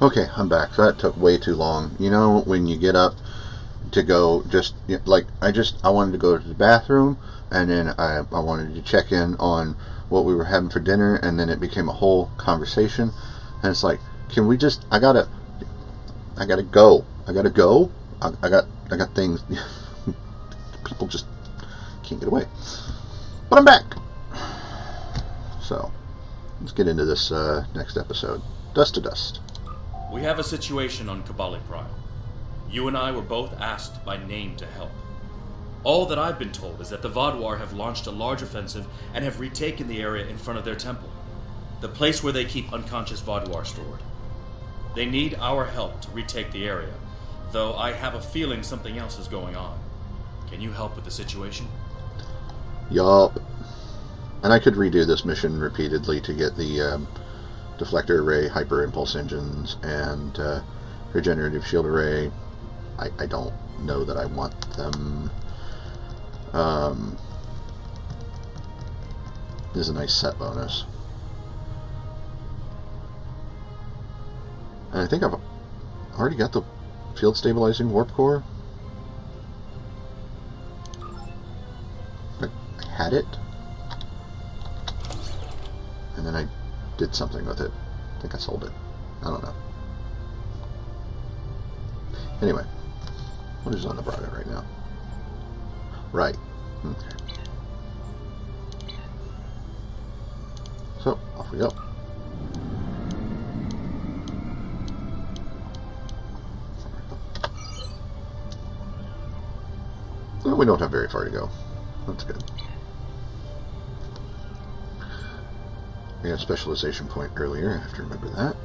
Okay, I'm back. So that took way too long. You know, when you get up to go, I wanted to go to the bathroom, and then I wanted to check in on what we were having for dinner, and then it became a whole conversation. And it's like, can we just? I gotta go. I got things. People just can't get away. But I'm back. So let's get into this next episode. Dust to Dust. We have a situation on Kobali Prime. You and I were both asked by name to help. All that I've been told is that the Vaadwaur have launched a large offensive and have retaken the area in front of their temple, the place where they keep unconscious Vaadwaur stored. They need our help to retake the area, though I have a feeling something else is going on. Can you help with the situation? Yup. And I could redo this mission repeatedly to get the deflector array, hyper impulse engines, and regenerative shield array. I don't know that I want them. This is a nice set bonus. And I think I've already got the field stabilizing warp core. I had it. And then I did something with it. I think I sold it. I don't know. Anyway, what is on the Braga right now? Right. Okay. So, off we go. Well, we don't have very far to go. That's good. We had a specialization point earlier. I have to remember that.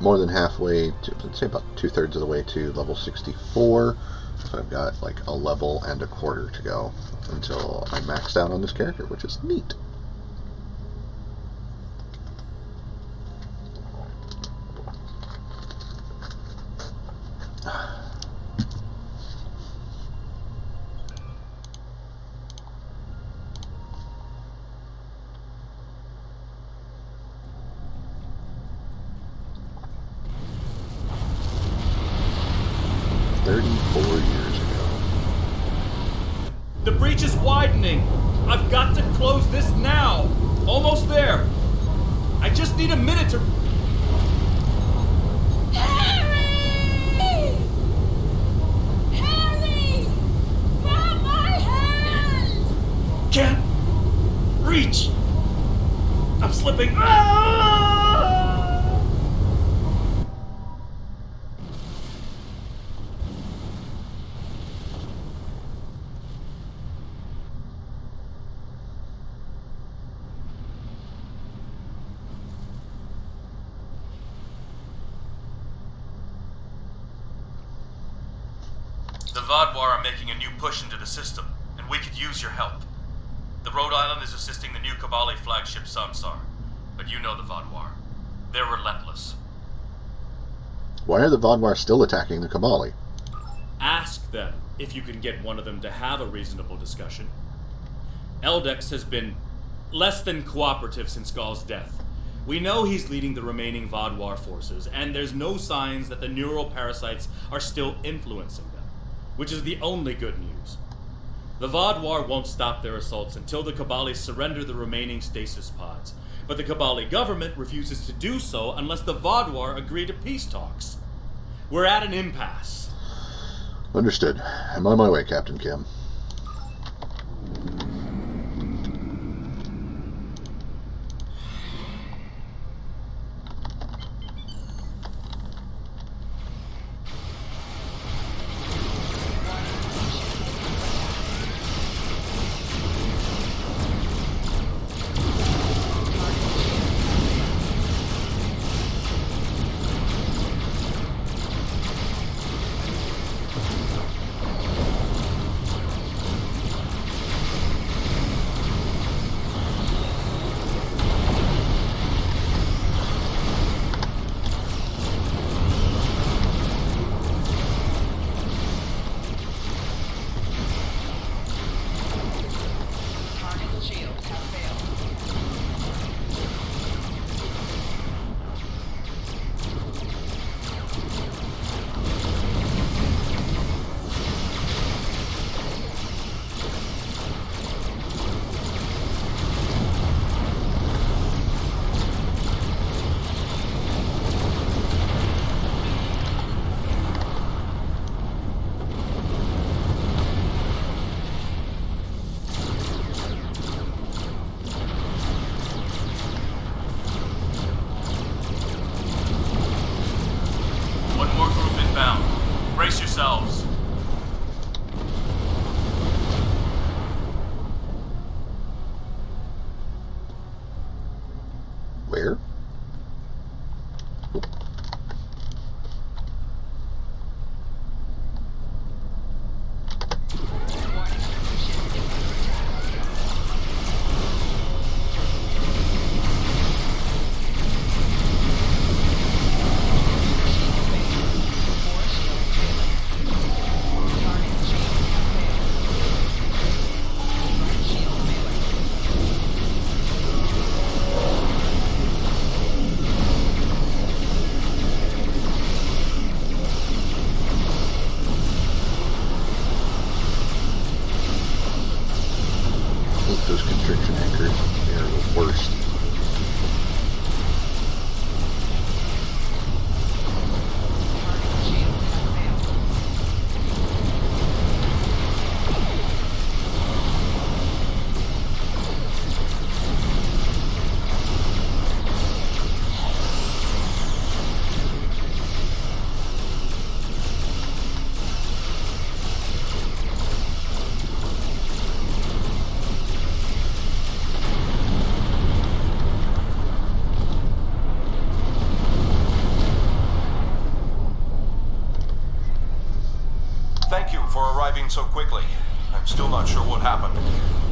More than halfway to, let's say about 2/3 of the way to level 64. So I've got like a level and a quarter to go until I'm maxed out on this character, which is neat. The breach is widening. I've got to close this now. Almost there. I just need a minute to... Harry! Harry! Grab my hand! Can't reach. I'm slipping. Ah! The Vaadwaur are making a new push into the system, and we could use your help. The Rhode Island is assisting the new Kobali flagship Samsar, but you know the Vaadwaur. They're relentless. Why are the Vaadwaur still attacking the Kobali? Ask them if you can get one of them to have a reasonable discussion. Eldex has been less than cooperative since Gaul's death. We know he's leading the remaining Vaadwaur forces, and there's no signs that the neural parasites are still influencing them, which is the only good news. The Vaadwaur won't stop their assaults until the Kobali surrender the remaining stasis pods, but the Kobali government refuses to do so unless the Vaadwaur agree to peace talks. We're at an impasse. Understood. I'm on my way, Captain Kim. Those constriction anchors, they're the worst. Thank you for arriving so quickly. I'm still not sure what happened.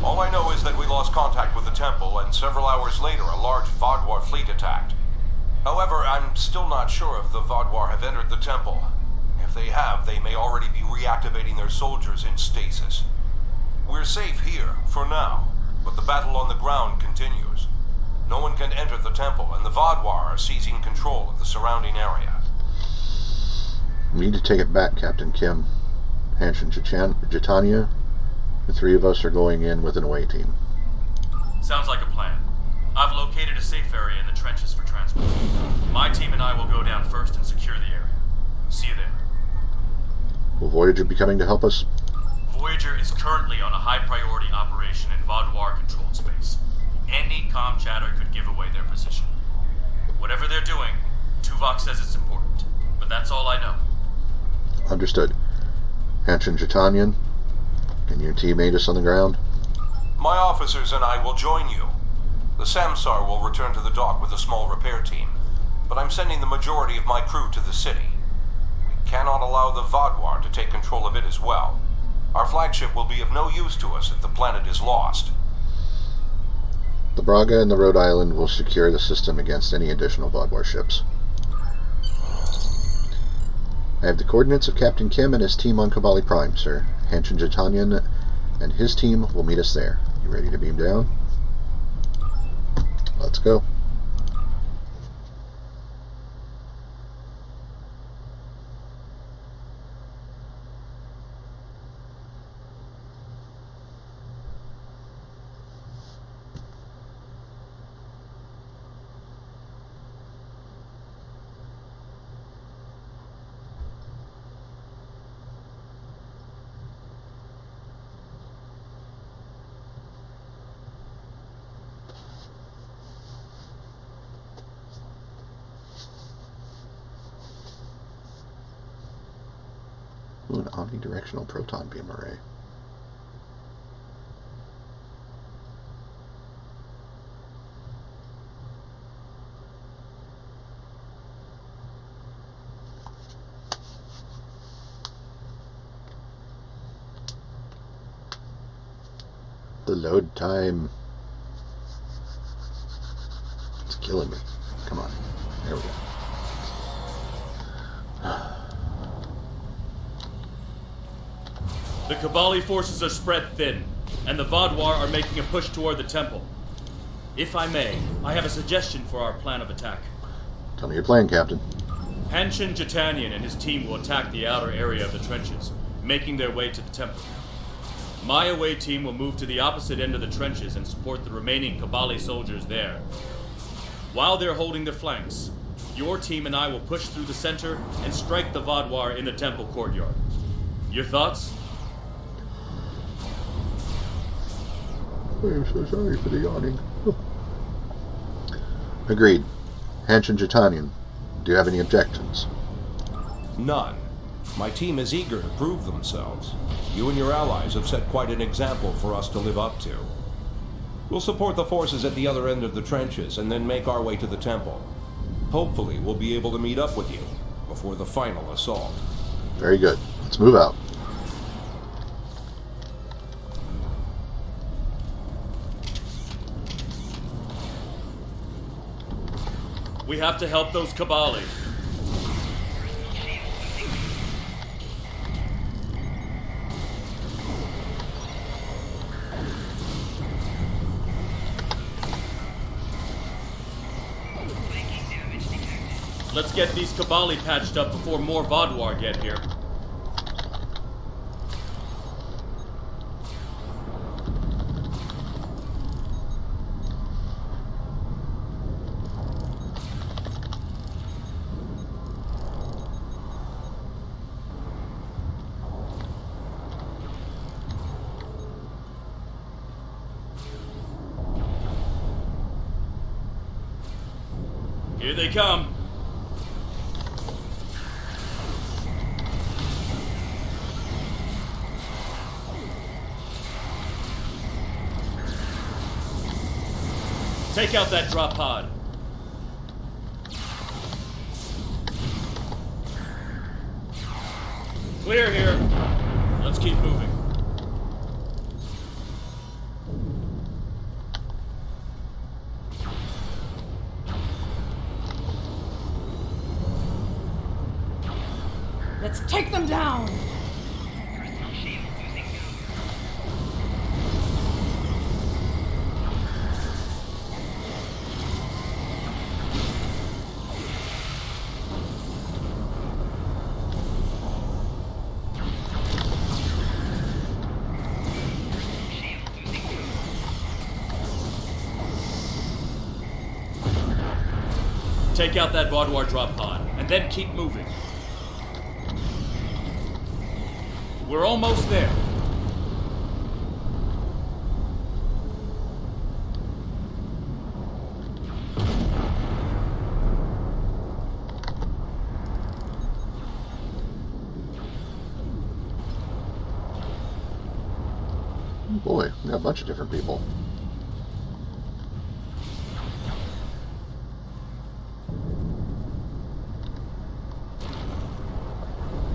All I know is that we lost contact with the temple, and several hours later a large Vaadwaur fleet attacked. However, I'm still not sure if the Vaadwaur have entered the temple. If they have, they may already be reactivating their soldiers in stasis. We're safe here, for now, but the battle on the ground continues. No one can enter the temple, and the Vaadwaur are seizing control of the surrounding area. We need to take it back, Captain Kim. Hanch and Jitania, the three of us are going in with an away team. Sounds like a plan. I've located a safe area in the trenches for transport. My team and I will go down first and secure the area. See you there. Will Voyager be coming to help us? Voyager is currently on a high-priority operation in Vaadwaur controlled space. Any comm chatter could give away their position. Whatever they're doing, Tuvok says it's important, but that's all I know. Understood. Hanch and Jitanian, can your team aid us on the ground? My officers and I will join you. The Samsar will return to the dock with a small repair team, but I'm sending the majority of my crew to the city. We cannot allow the Vaadwaur to take control of it as well. Our flagship will be of no use to us if the planet is lost. The Braga and the Rhode Island will secure the system against any additional Vaadwaur ships. I have the coordinates of Captain Kim and his team on Kobali Prime, sir. Hanch and Jitanian and his team will meet us there. You ready to beam down? Let's go. Ooh, an omnidirectional proton beam array. The load time. It's killing me. Come on. There we go. The Kobali forces are spread thin, and the Vaadwaur are making a push toward the temple. If I may, I have a suggestion for our plan of attack. Tell me your plan, Captain. Hanshin Jitanian and his team will attack the outer area of the trenches, making their way to the temple. My away team will move to the opposite end of the trenches and support the remaining Kobali soldiers there. While they're holding their flanks, your team and I will push through the center and strike the Vaadwaur in the temple courtyard. Your thoughts? I'm so sorry for the yawning. Agreed. Hanch and Jitanian, do you have any objections? None. My team is eager to prove themselves. You and your allies have set quite an example for us to live up to. We'll support the forces at the other end of the trenches and then make our way to the temple. Hopefully, we'll be able to meet up with you before the final assault. Very good. Let's move out. We have to help those Kobali. Let's get these Kobali patched up before more Vaadwaur get here. Here they come. Take out that drop pod. Clear here. Let's keep moving. Let's take them down! Take out that Vaadwaur drop pod, and then keep moving. We're almost there. Boy, we got a bunch of different people.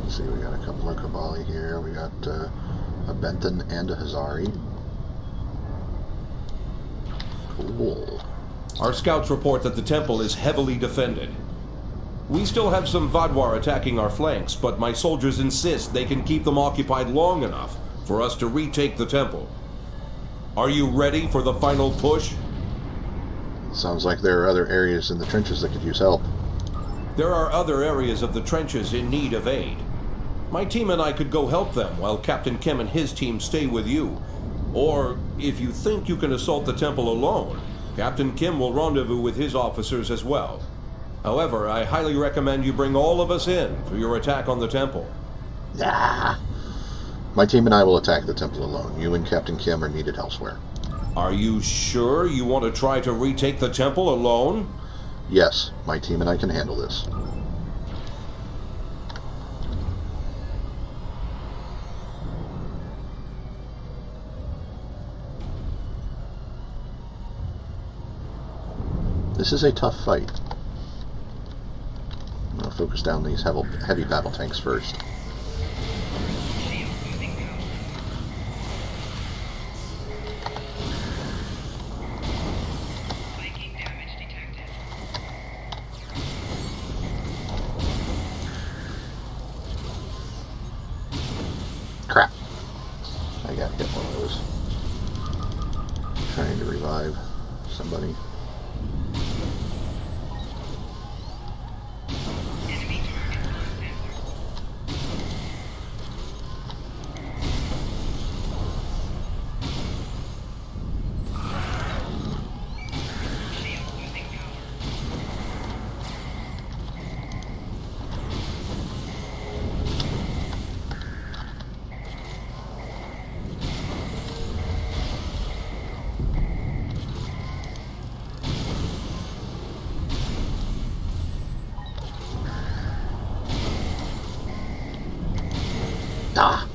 See, we got a couple of Kobali here. We got a Benton and a Hazari. Cool. Our scouts report that the temple is heavily defended. We still have some Vaadwaur attacking our flanks, but my soldiers insist they can keep them occupied long enough for us to retake the temple. Are you ready for the final push? Sounds like there are other areas in the trenches that could use help. There are other areas of the trenches in need of aid. My team and I could go help them while Captain Kim and his team stay with you. Or, if you think you can assault the temple alone, Captain Kim will rendezvous with his officers as well. However, I highly recommend you bring all of us in for your attack on the temple. Ah! My team and I will attack the temple alone. You and Captain Kim are needed elsewhere. Are you sure you want to try to retake the temple alone? Yes, my team and I can handle this. This is a tough fight. I'm going to focus down these heavy battle tanks first. Crap. I gotta get one of those. Trying to revive somebody. Ah!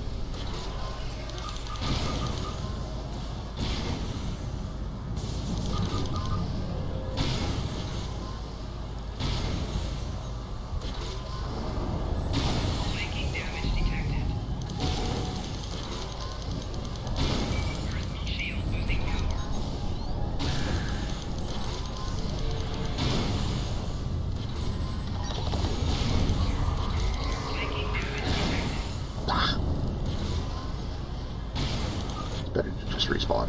Better to just respawn.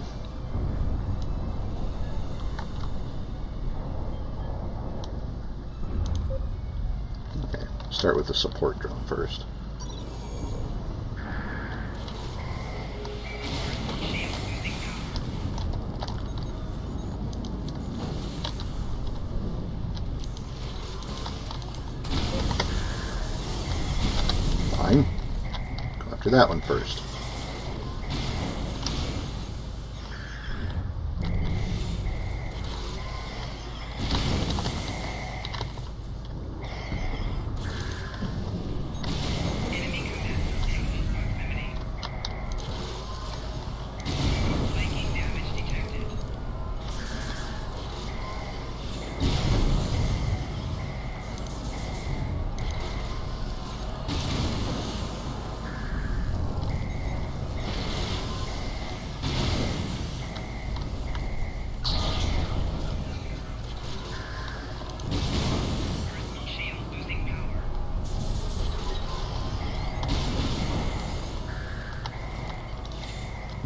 Okay, start with the support drone first. Fine. Go after that one first.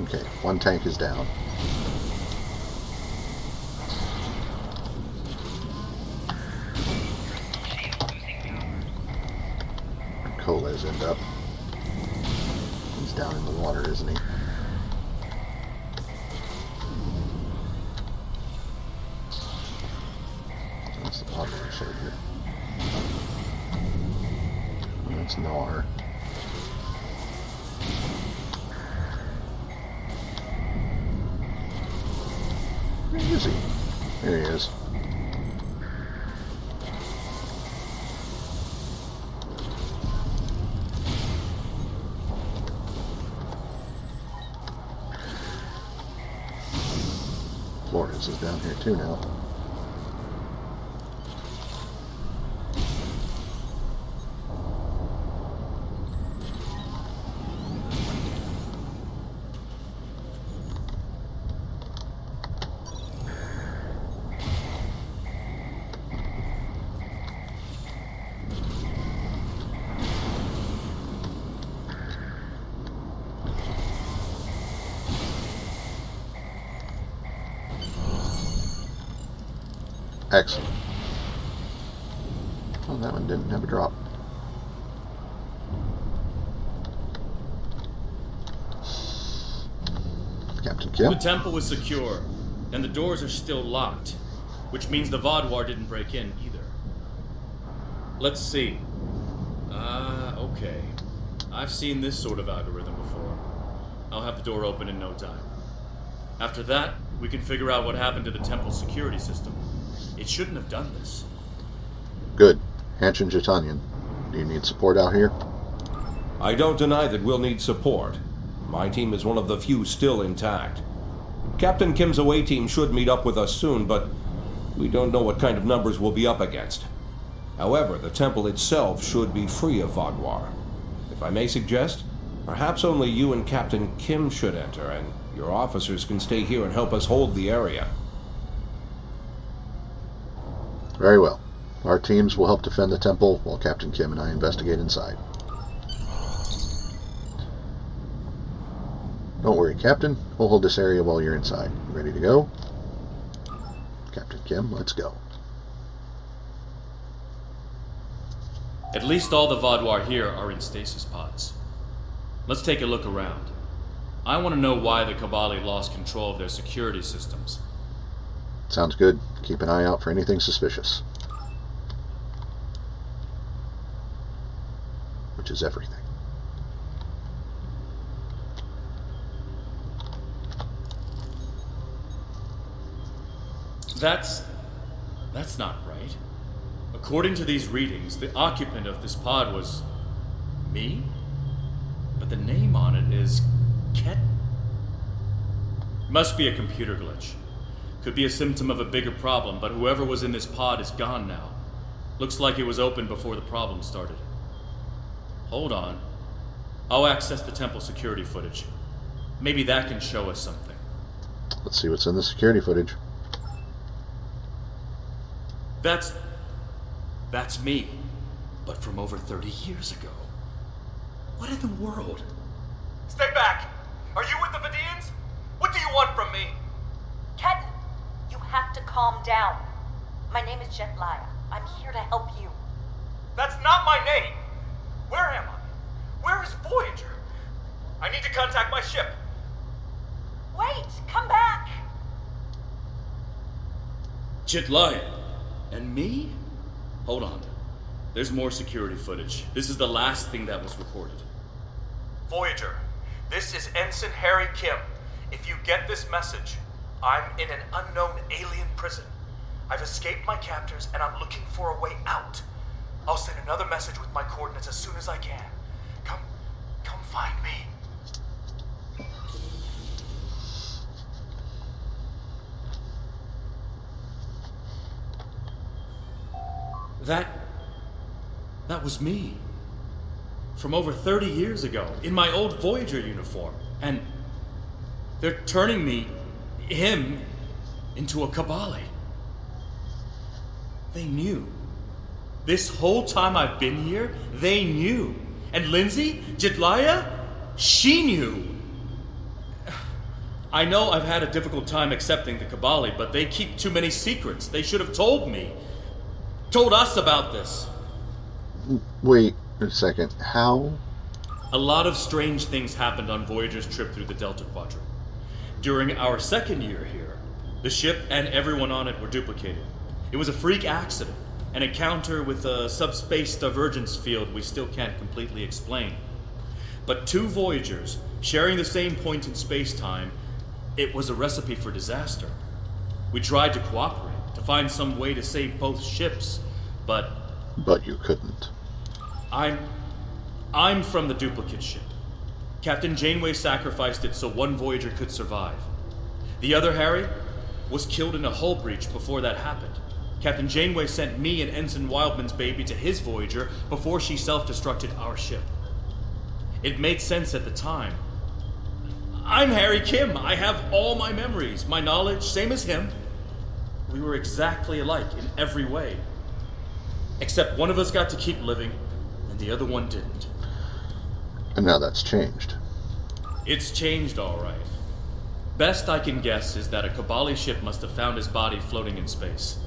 Okay, one tank is down. Cole's end up. He's down in the water, isn't he? That's the Vaadwaur soldier. That's Nar. Where is he? There he is. Flores is down here too now. Excellent. Oh, that one didn't have a drop. Captain Kim? The temple is secure, and the doors are still locked, which means the Vaadwaur didn't break in either. Let's see. Okay. I've seen this sort of algorithm before. I'll have the door open in no time. After that, we can figure out what happened to the temple's security system. It shouldn't have done this. Good. Hanchin Iconian. Do you need support out here? I don't deny that we'll need support. My team is one of the few still intact. Captain Kim's away team should meet up with us soon, but we don't know what kind of numbers we'll be up against. However, the temple itself should be free of Vaadwaur. If I may suggest, perhaps only you and Captain Kim should enter, and your officers can stay here and help us hold the area. Very well. Our teams will help defend the temple while Captain Kim and I investigate inside. Don't worry, Captain. We'll hold this area while you're inside. Ready to go? Captain Kim, let's go. At least all the Vaadwaur here are in stasis pods. Let's take a look around. I want to know why the Kobali lost control of their security systems. Sounds good. Keep an eye out for anything suspicious. Which is everything. That's not right. According to these readings, the occupant of this pod was me? But the name on it is Ket? Must be a computer glitch. Could be a symptom of a bigger problem, but whoever was in this pod is gone now. Looks like it was open before the problem started. Hold on. I'll access the temple security footage. Maybe that can show us something. Let's see what's in the security footage. That's me. But from over 30 years ago. What in the world? Stay back! Are you with the Vaadians? What do you want from me? Ket, you have to calm down. My name is Jetlaya. I'm here to help you. That's not my name! Where am I? Where is Voyager? I need to contact my ship. Wait, come back! Jetlaya. And me? Hold on. There's more security footage. This is the last thing that was recorded. Voyager, this is Ensign Harry Kim. If you get this message, I'm in an unknown alien prison. I've escaped my captors and I'm looking for a way out. I'll send another message with my coordinates as soon as I can. Come find me. That was me. From over 30 years ago, in my old Voyager uniform. And they're turning him, into a Kobali. They knew. This whole time I've been here, they knew. And Lindsay, Jetlaya, she knew. I know I've had a difficult time accepting the Kobali, but they keep too many secrets. They should have told me. Told us about this. Wait a second. How? A lot of strange things happened on Voyager's trip through the Delta Quadrant. During our second year here, the ship and everyone on it were duplicated. It was a freak accident, an encounter with a subspace divergence field we still can't completely explain. But two Voyagers, sharing the same point in space-time, it was a recipe for disaster. We tried to cooperate, to find some way to save both ships, but... But you couldn't. I'm from the duplicate ship. Captain Janeway sacrificed it so one Voyager could survive. The other, Harry, was killed in a hull breach before that happened. Captain Janeway sent me and Ensign Wildman's baby to his Voyager before she self-destructed our ship. It made sense at the time. I'm Harry Kim. I have all my memories, my knowledge, same as him. We were exactly alike in every way. Except one of us got to keep living, and the other one didn't. And now that's changed. It's changed, all right. Best I can guess is that a Kobali ship must have found his body floating in space.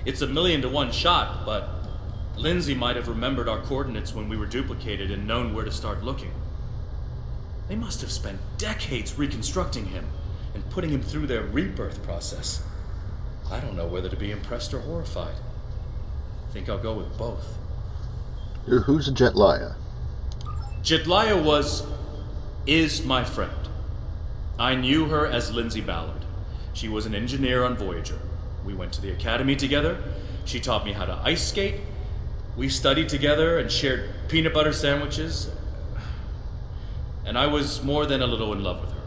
It's a 1,000,000 to 1 shot, but Lindsay might have remembered our coordinates when we were duplicated and known where to start looking. They must have spent decades reconstructing him and putting him through their rebirth process. I don't know whether to be impressed or horrified. I think I'll go with both. Who's Jetlaya? Jetlaya is my friend. I knew her as Lindsay Ballard. She was an engineer on Voyager. We went to the academy together. She taught me how to ice skate. We studied together and shared peanut butter sandwiches. And I was more than a little in love with her.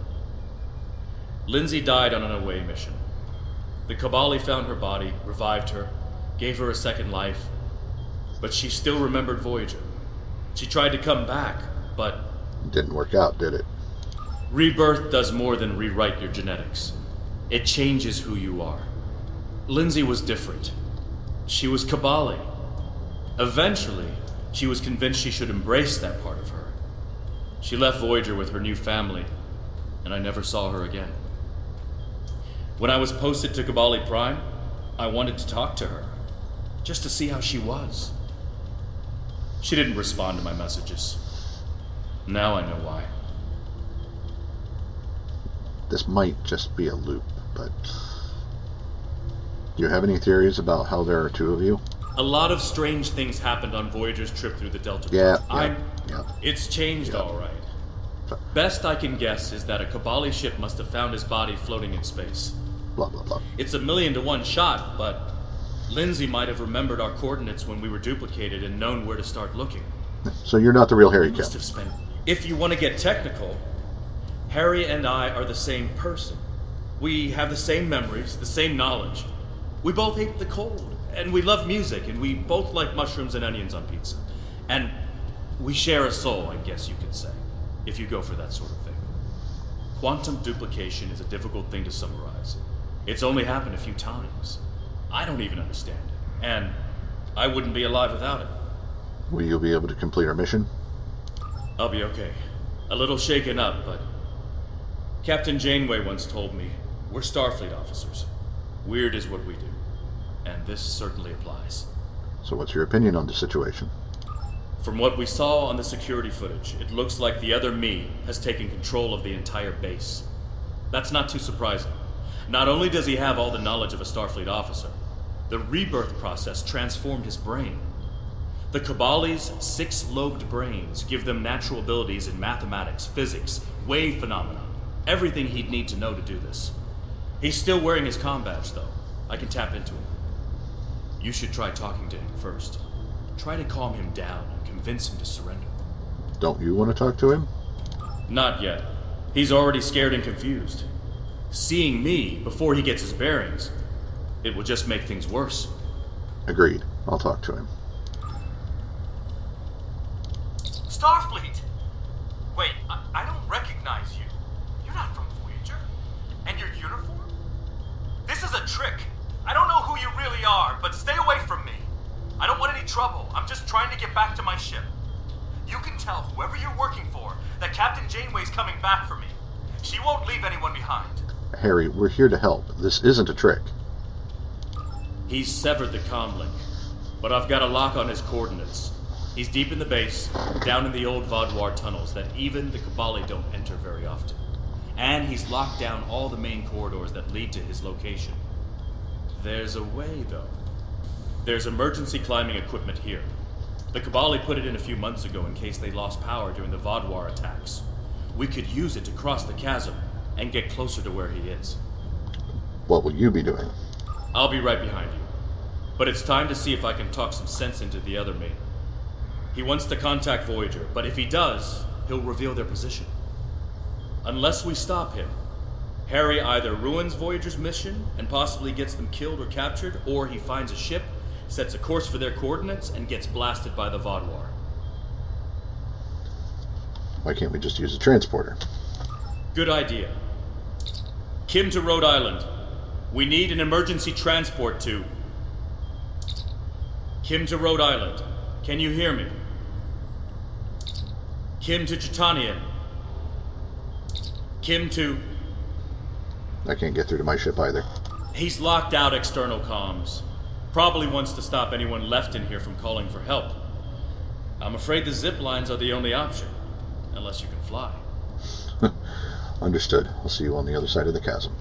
Lindsay died on an away mission. The Kobali found her body, revived her, gave her a second life, but she still remembered Voyager. She tried to come back, but... Didn't work out, did it? Rebirth does more than rewrite your genetics. It changes who you are. Lindsay was different. She was Kobali. Eventually, she was convinced she should embrace that part of her. She left Voyager with her new family, and I never saw her again. When I was posted to Kobali Prime, I wanted to talk to her, just to see how she was. She didn't respond to my messages. Now I know why. This might just be a loop, but... Do you have any theories about how there are two of you? A lot of strange things happened on Voyager's trip through the Delta Quadrant. Yeah. It's changed, all right. So- Best I can guess is that a Kobali ship must have found his body floating in space. Blah, blah, blah. It's a 1,000,000 to 1 shot, but Lindsay might have remembered our coordinates when we were duplicated and known where to start looking. So you're not the real Harry We must Kim. have spent... If you want to get technical, Harry and I are the same person. We have the same memories, the same knowledge. We both hate the cold, and we love music, and we both like mushrooms and onions on pizza. And we share a soul, I guess you could say, if you go for that sort of thing. Quantum duplication is a difficult thing to summarize. It's only happened a few times. I don't even understand it, and I wouldn't be alive without it. Will you be able to complete our mission? I'll be okay. A little shaken up, but Captain Janeway once told me, we're Starfleet officers. Weird is what we do, and this certainly applies. So what's your opinion on the situation? From what we saw on the security footage, it looks like the other me has taken control of the entire base. That's not too surprising. Not only does he have all the knowledge of a Starfleet officer, the rebirth process transformed his brain. The Kobali's 6-lobed brains give them natural abilities in mathematics, physics, wave phenomena, everything he'd need to know to do this. He's still wearing his comm badge, though. I can tap into him. You should try talking to him first. Try to calm him down and convince him to surrender. Don't you want to talk to him? Not yet. He's already scared and confused. Seeing me before he gets his bearings, it will just make things worse. Agreed. I'll talk to him. Starfleet! Wait, I don't recognize you. You're not from Voyager? And your uniform? This is a trick. I don't know who you really are, but stay away from me. I don't want any trouble. I'm just trying to get back to my ship. You can tell whoever you're working for that Captain Janeway's coming back for me. She won't leave anyone behind. Harry, we're here to help. This isn't a trick. He's severed the comm link, but I've got a lock on his coordinates. He's deep in the base, down in the old Vaadwaur tunnels that even the Kobali don't enter very often. And he's locked down all the main corridors that lead to his location. There's a way, though. There's emergency climbing equipment here. The Kobali put it in a few months ago in case they lost power during the Vaadwaur attacks. We could use it to cross the chasm and get closer to where he is. What will you be doing? I'll be right behind you. But it's time to see if I can talk some sense into the other mate. He wants to contact Voyager, but if he does, he'll reveal their position. Unless we stop him, Harry either ruins Voyager's mission and possibly gets them killed or captured, or he finds a ship, sets a course for their coordinates, and gets blasted by the Vaadwaur. Why can't we just use a transporter? Good idea. Kim to Rhode Island. We need an emergency transport to... Kim to Rhode Island. Can you hear me? Kim to Titanian. Kim to... I can't get through to my ship either. He's locked out external comms. Probably wants to stop anyone left in here from calling for help. I'm afraid the zip lines are the only option. Unless you can fly. Understood. I'll see you on the other side of the chasm.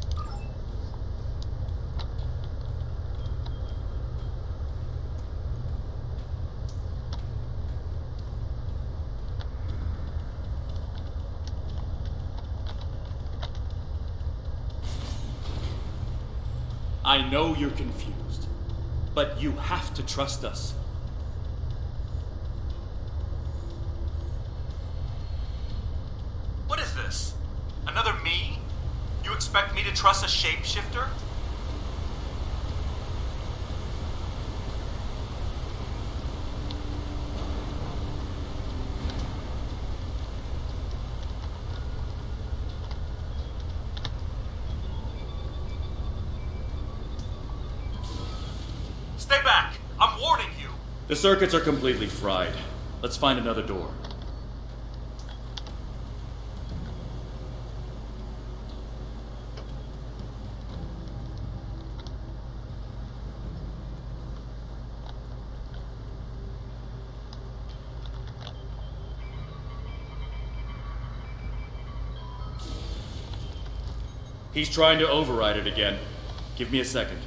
I know you're confused, but you have to trust us. What is this? Another me? You expect me to trust a shapeshifter? Stay back! I'm warning you! The circuits are completely fried. Let's find another door. He's trying to override it again. Give me a second.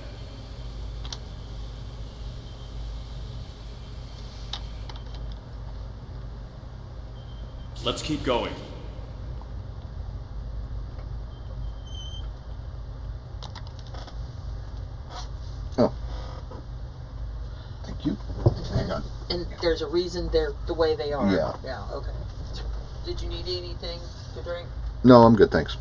Let's keep going. Oh. Thank you. Hang on. And there's a reason they're the way they are. Yeah. Yeah, okay. Did you need anything to drink? No, I'm good, thanks.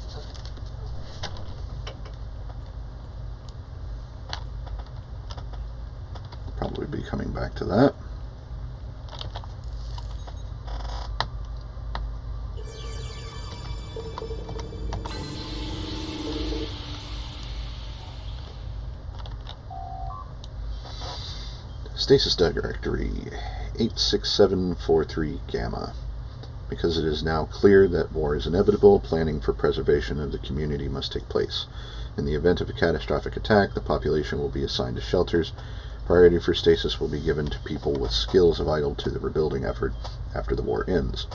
Probably be coming back to that. Stasis Directory 86743 Gamma. Because it is now clear that war is inevitable, planning for preservation of the community must take place. In the event of a catastrophic attack, the population will be assigned to shelters. Priority for stasis will be given to people with skills vital to the rebuilding effort after the war ends.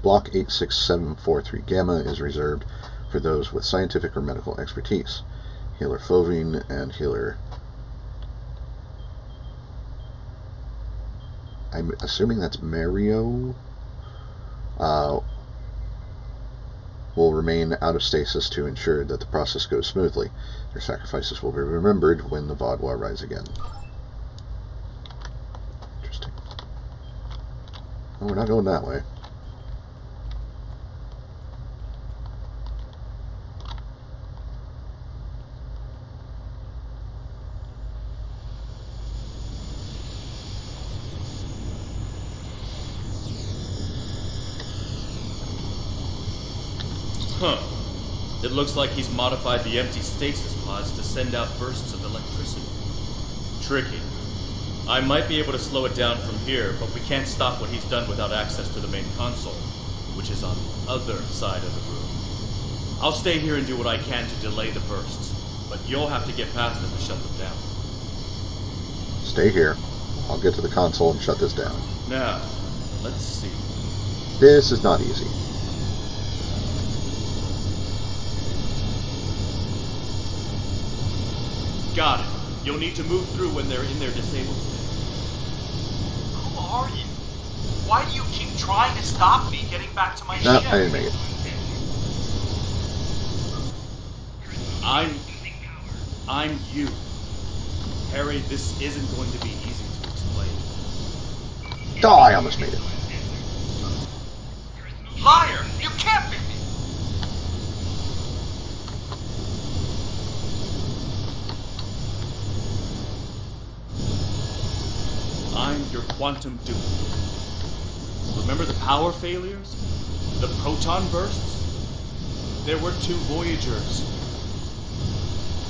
Block 86743 Gamma is reserved for those with scientific or medical expertise. Healer Fovine and Healer... I'm assuming that's Mario... will remain out of stasis to ensure that the process goes smoothly. Their sacrifices will be remembered when the Vaadwaur rise again. Interesting. Oh, we're not going that way. Huh. It looks like he's modified the empty stasis pods to send out bursts of electricity. Tricky. I might be able to slow it down from here, but we can't stop what he's done without access to the main console, which is on the other side of the room. I'll stay here and do what I can to delay the bursts, but you'll have to get past them to shut them down. Stay here. I'll get to the console and shut this down. Now, let's see. This is not easy. Got it. You'll need to move through when they're in their disabled state. Who are you? Why do you keep trying to stop me getting back to my No, ship? I didn't make it. I'm you. Harry, this isn't going to be easy to explain. Oh, I almost made it. Liar! You can't be me! I'm your quantum dupe. Remember the power failures? The proton bursts? There were 2 Voyagers.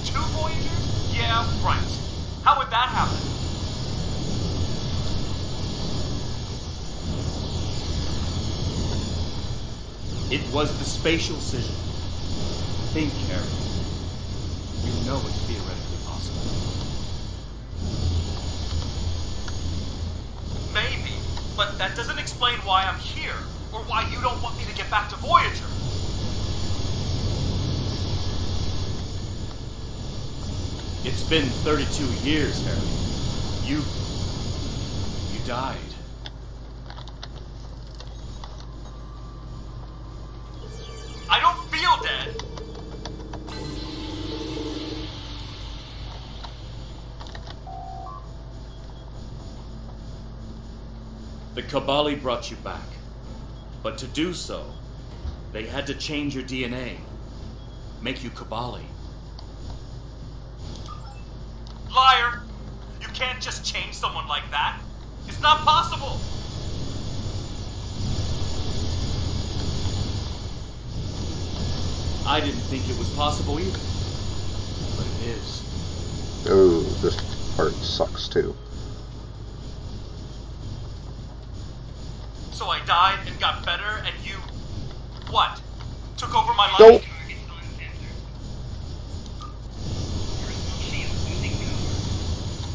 2 Voyagers? Yeah, right. How would that happen? It was the spatial scission. Think, Harry. You know it's theoretically possible. Maybe, but that doesn't explain why I'm here, or why you don't want me to get back to Voyager. It's been 32 years, Harry. You died. I don't feel dead. The Kobali brought you back. But to do so, they had to change your DNA. Make you Kobali. Liar! You can't just change someone like that. It's not possible. I didn't think it was possible either. But it is. Oh, this part sucks too. So I died and got better, and you... what? Took over my life? Nope.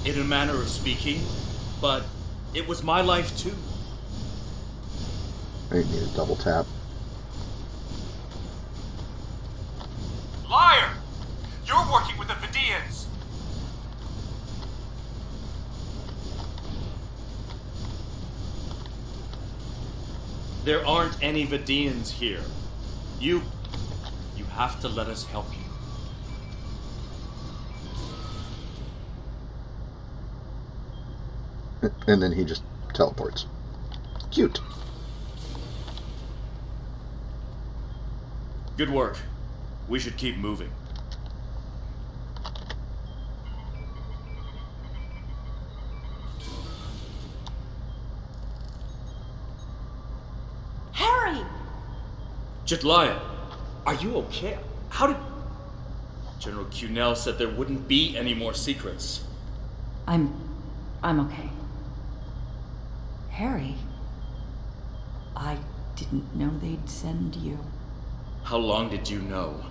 In a manner of speaking, but it was my life too. I need a double tap. Liar! You're working with the Vidians! There aren't any Vidians here. You have to let us help you. And then he just teleports. Cute. Good work. We should keep moving. Harry! Jetlaya, are you okay? How did... General Cunell said there wouldn't be any more secrets. I'm okay. Harry, I didn't know they'd send you. How long did you know?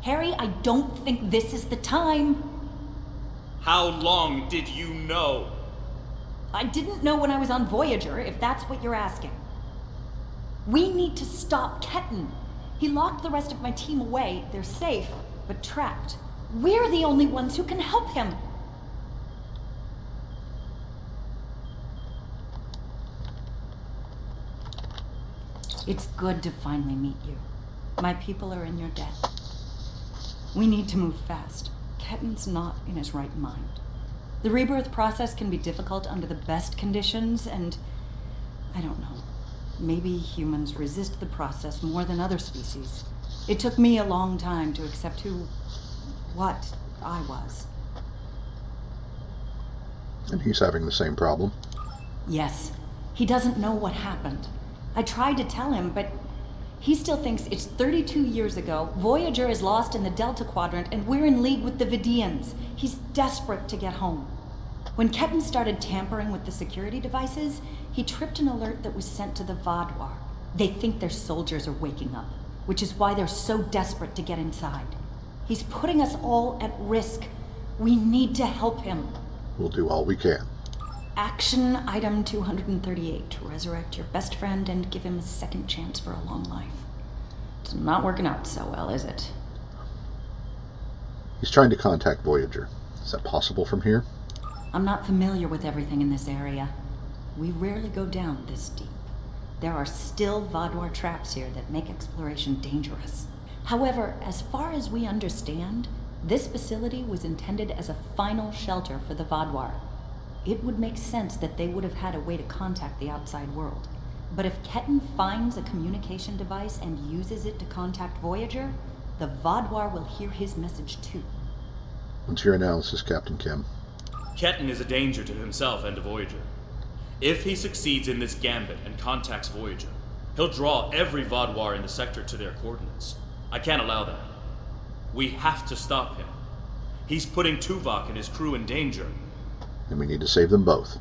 Harry, I don't think this is the time. How long did you know? I didn't know when I was on Voyager, if that's what you're asking. We need to stop Ketan. He locked the rest of my team away. They're safe, but trapped. We're the only ones who can help him. It's good to finally meet you. My people are in your debt. We need to move fast. Ketan's not in his right mind. The rebirth process can be difficult under the best conditions, and I don't know. Maybe humans resist the process more than other species. It took me a long time to accept what I was. And he's having the same problem. Yes, he doesn't know what happened. I tried to tell him, but he still thinks it's 32 years ago, Voyager is lost in the Delta Quadrant, and we're in league with the Vidians. He's desperate to get home. When Ketan started tampering with the security devices, he tripped an alert that was sent to the Vaadwaur. They think their soldiers are waking up. which is why they're so desperate to get inside. He's putting us all at risk. We need to help him. We'll do all we can. Action item 238. Resurrect your best friend and give him a second chance for a long life. It's not working out so well, is it? He's trying to contact Voyager. Is that possible from here? I'm not familiar with everything in this area. We rarely go down this deep. There are still Vaadwaur traps here that make exploration dangerous. However, as far as we understand, this facility was intended as a final shelter for the Vaadwaur. It would make sense that they would have had a way to contact the outside world. But if Ketan finds a communication device and uses it to contact Voyager, the Vaadwaur will hear his message too. What's your analysis, Captain Kim? Ketan is a danger to himself and to Voyager. If he succeeds in this gambit and contacts Voyager, he'll draw every Vaadwaur in the sector to their coordinates. I can't allow that. We have to stop him. He's putting Tuvok and his crew in danger. And we need to save them both.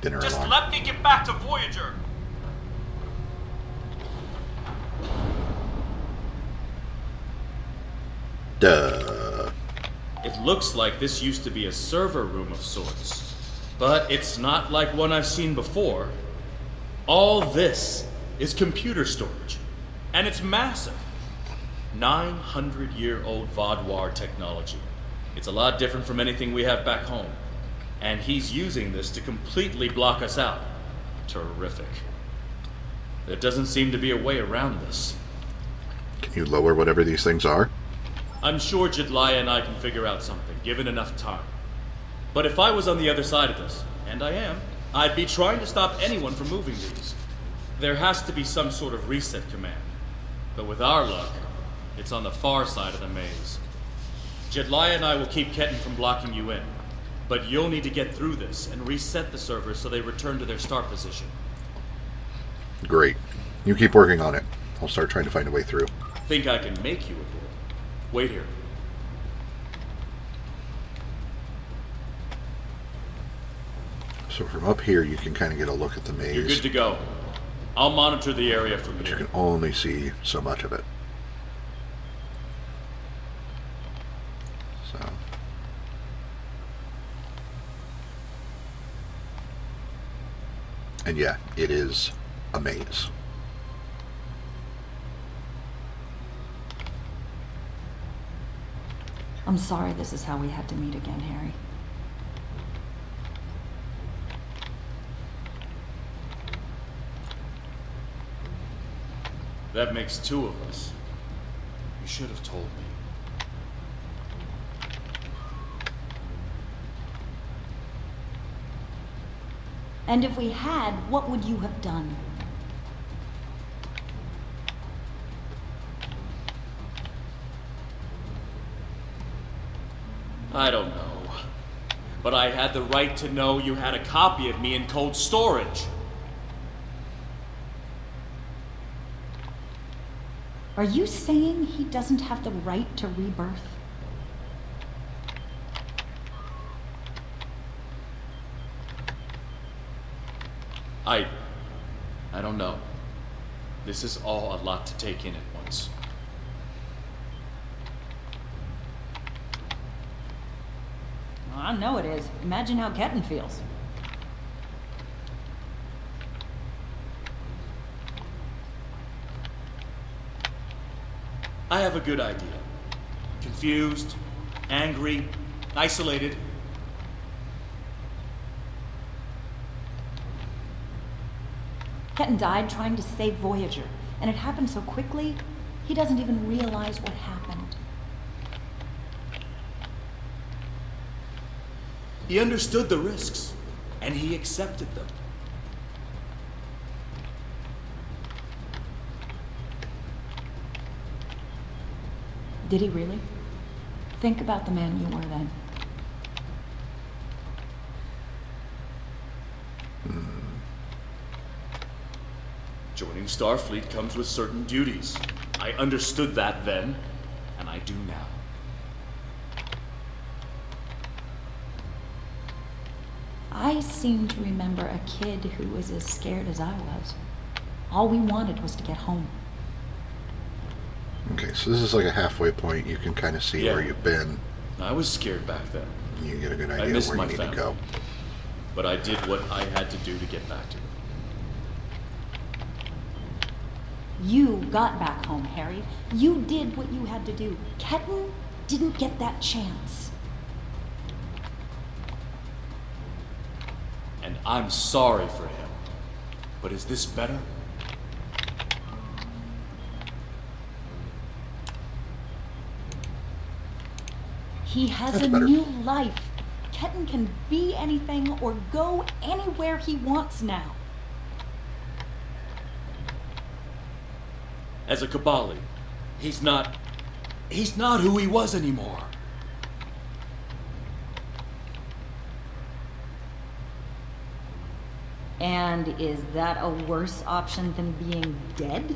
Dinner Just alarm. let me get back to Voyager! Duh. It looks like this used to be a server room of sorts, but it's not like one I've seen before. All this is computer storage, and it's massive. 900-year-old Vaadwaur technology. It's a lot different from anything we have back home, and he's using this to completely block us out. Terrific. There doesn't seem to be a way around this. Can you lower whatever these things are? I'm sure Jedliah and I can figure out something, given enough time. But if I was on the other side of this, and I am, I'd be trying to stop anyone from moving these. There has to be some sort of reset command. But with our luck, it's on the far side of the maze. Jedliah and I will keep Ketan from blocking you in. But you'll need to get through this and reset the servers so they return to their start position. Great. You keep working on it. I'll start trying to find a way through. Think I can make you a door? Wait here. So from up here, you can kind of get a look at the maze. You're good to go. I'll monitor the area from But you here. can only see so much of it. So. And yeah, it is a maze. I'm sorry this is how we had to meet again, Harry. That makes two of us. You should have told me. And if we had, what would you have done? I don't know. But I had the right to know you had a copy of me in cold storage. Are you saying he doesn't have the right to rebirth? I don't know. This is all a lot to take in at once. I know it is. Imagine how Ketan feels. I have a good idea. Confused, angry, isolated. Ketan died trying to save Voyager, and it happened so quickly, he doesn't even realize what happened. He understood the risks, and he accepted them. Did he really? Think about the man you were then. Joining Starfleet comes with certain duties. I understood that then, and I do now. I seem to remember a kid who was as scared as I was. All we wanted was to get home. Okay, so this is like a halfway point. You can kind of see Yeah. where you've been. I was scared back then, You get a good I idea missed where you my need family. to go. but I did what I had to do to get back to them. You got back home, Harry. You did what you had to do. Ketan didn't get that chance. And I'm sorry for him. But is this better? He has That's a better. new life. Ketan can be anything or go anywhere he wants now. As a Kobali, he's not who he was anymore. And is that a worse option than being dead?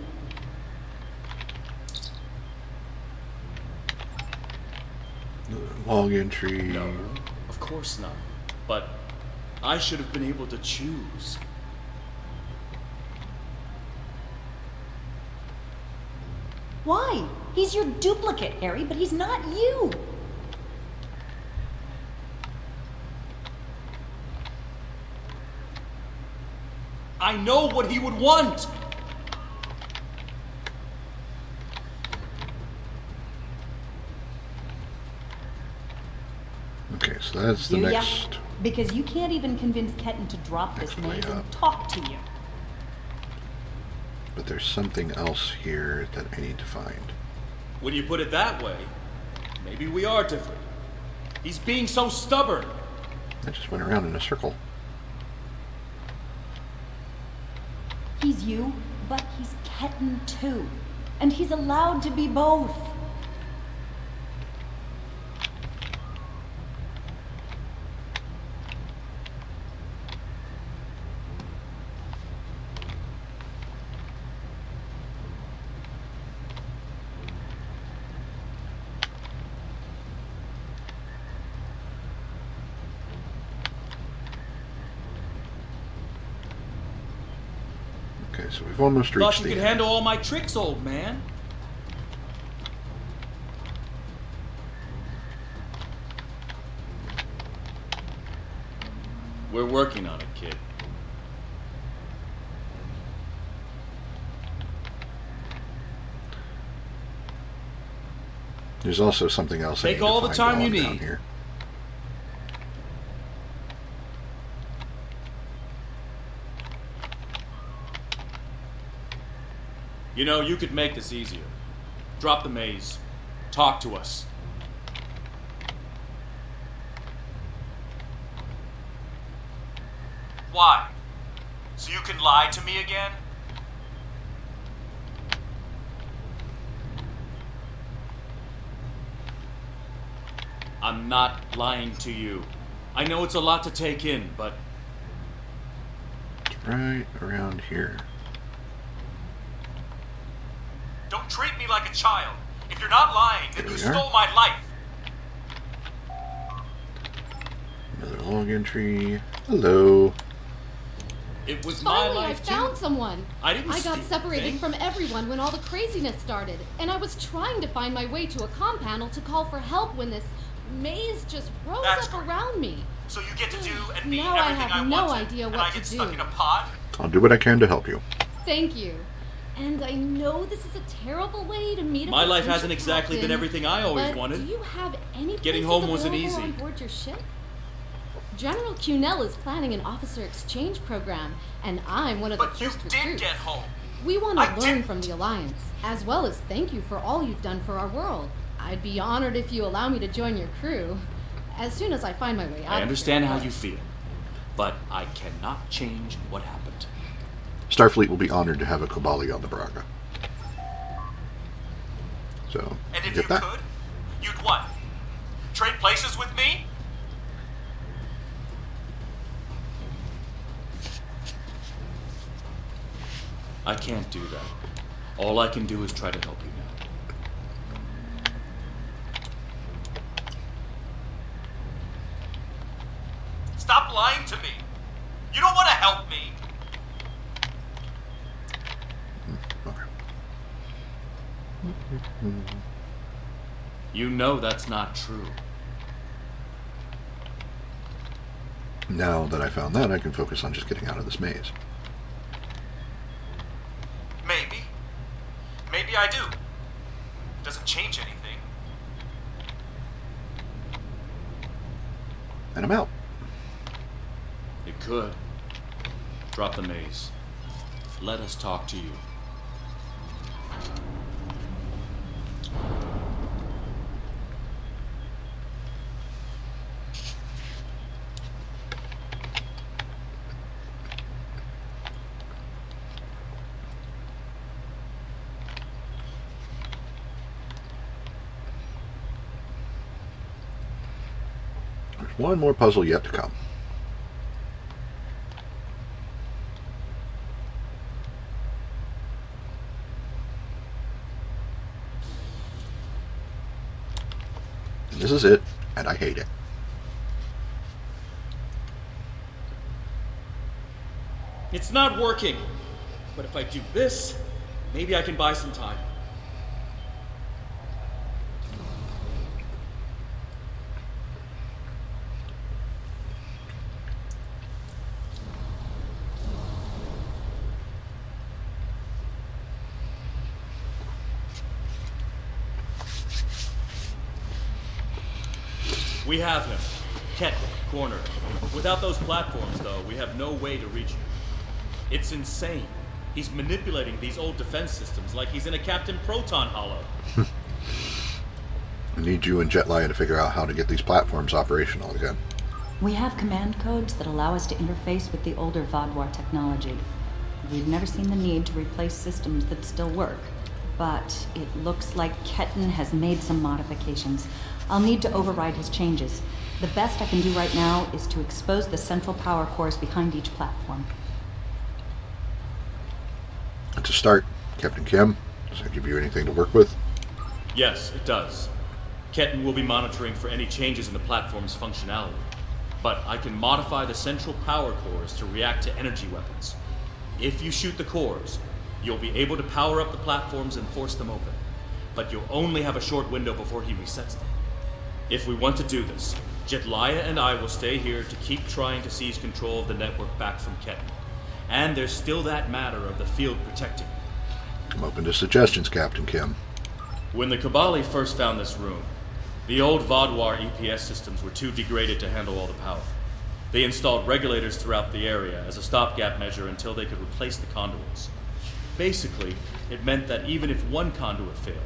Log entry. No, of course not. But I should have been able to choose. Why? He's your duplicate, Harry, but he's not you. I know what he would want! Okay, so that's the Do ya? next. Because you can't even convince Ketan to drop this Next way maze and up. talk to you. But there's something else here that I need to find. When you put it that way, maybe we are different. He's being so stubborn. I just went around in a circle. He's you, but he's Ketan too. And he's allowed to be both. Okay, so we've almost Thought reached you the could end. handle all my tricks, old man. We're working on it, kid. There's also something else I Take need to all the find time while you I'm down need. here. You know, you could make this easier. Drop the maze. Talk to us. Why? So you can lie to me again? I'm not lying to you. I know it's a lot to take in, but It's right around here. don't treat me like a child. If you're not lying, then There you we are. stole my life. Another log entry. Hello. It was my Finally, I life found too. someone. I didn't got steal separated anything. from everyone when all the craziness started, and I was trying to find my way to a comm panel to call for help when this maze just rose That's up great. around me. So you get to do and be Now I everything have I no wanted, idea and what I to get stuck do. in a pod? I'll do what I can to help you. Thank you. And I know this is a terrible way to meet a My life potential hasn't exactly been captain, everything I always but wanted. Do you have any Getting places home wasn't available easy. on board your ship? General Cunell is planning an officer exchange program, and I'm one of But the you first did recruits. get home. We want I to learn didn't. from the Alliance, as well as thank you for all you've done for our world. I'd be honored if you allow me to join your crew, as soon as I find my way out. I of understand here, how of you course. feel, but I cannot change what happened. Starfleet will be honored to have a Kobali on the Braga. So, And if get you that? could, you'd what? Trade places with me? I can't do that. All I can do is try to help you now. Stop Stop lying to me. You don't want to help me. Okay. You know that's not true. Now that I found that, I can focus on just getting out of this maze. Maybe. Maybe I do. Doesn't change anything. And I'm out. It could. Drop the maze. Let us talk to you. There's one more puzzle yet to come. And this is it, and I hate it. It's not working. But if I do this, maybe I can buy some time. We have him. Ket, cornered. Without those platforms, though, we have no way to reach him. It's insane. He's manipulating these old defense systems like he's in a Captain Proton hollow. I need you and Jetlaya to figure out how to get these platforms operational again. We have command codes that allow us to interface with the older Vaadwaur technology. We've never seen the need to replace systems that still work, but it looks like Ketan has made some modifications. I'll need to override his changes. The best I can do right now is to expose the central power cores behind each platform. To start, Captain Kim, does that give you anything to work with? Yes, it does. Ketan will be monitoring for any changes in the platform's functionality. But I can modify the central power cores to react to energy weapons. If you shoot the cores, you'll be able to power up the platforms and force them open. But you'll only have a short window before he resets them. If we want to do this, Jetlaya and I will stay here to keep trying to seize control of the network back from Ketan. And there's still that matter of the field protecting it. I'm open to suggestions, Captain Kim. When the Kobali first found this room, the old Vaadwaur EPS systems were too degraded to handle all the power. They installed regulators throughout the area as a stopgap measure until they could replace the conduits. Basically, it meant that even if one conduit failed,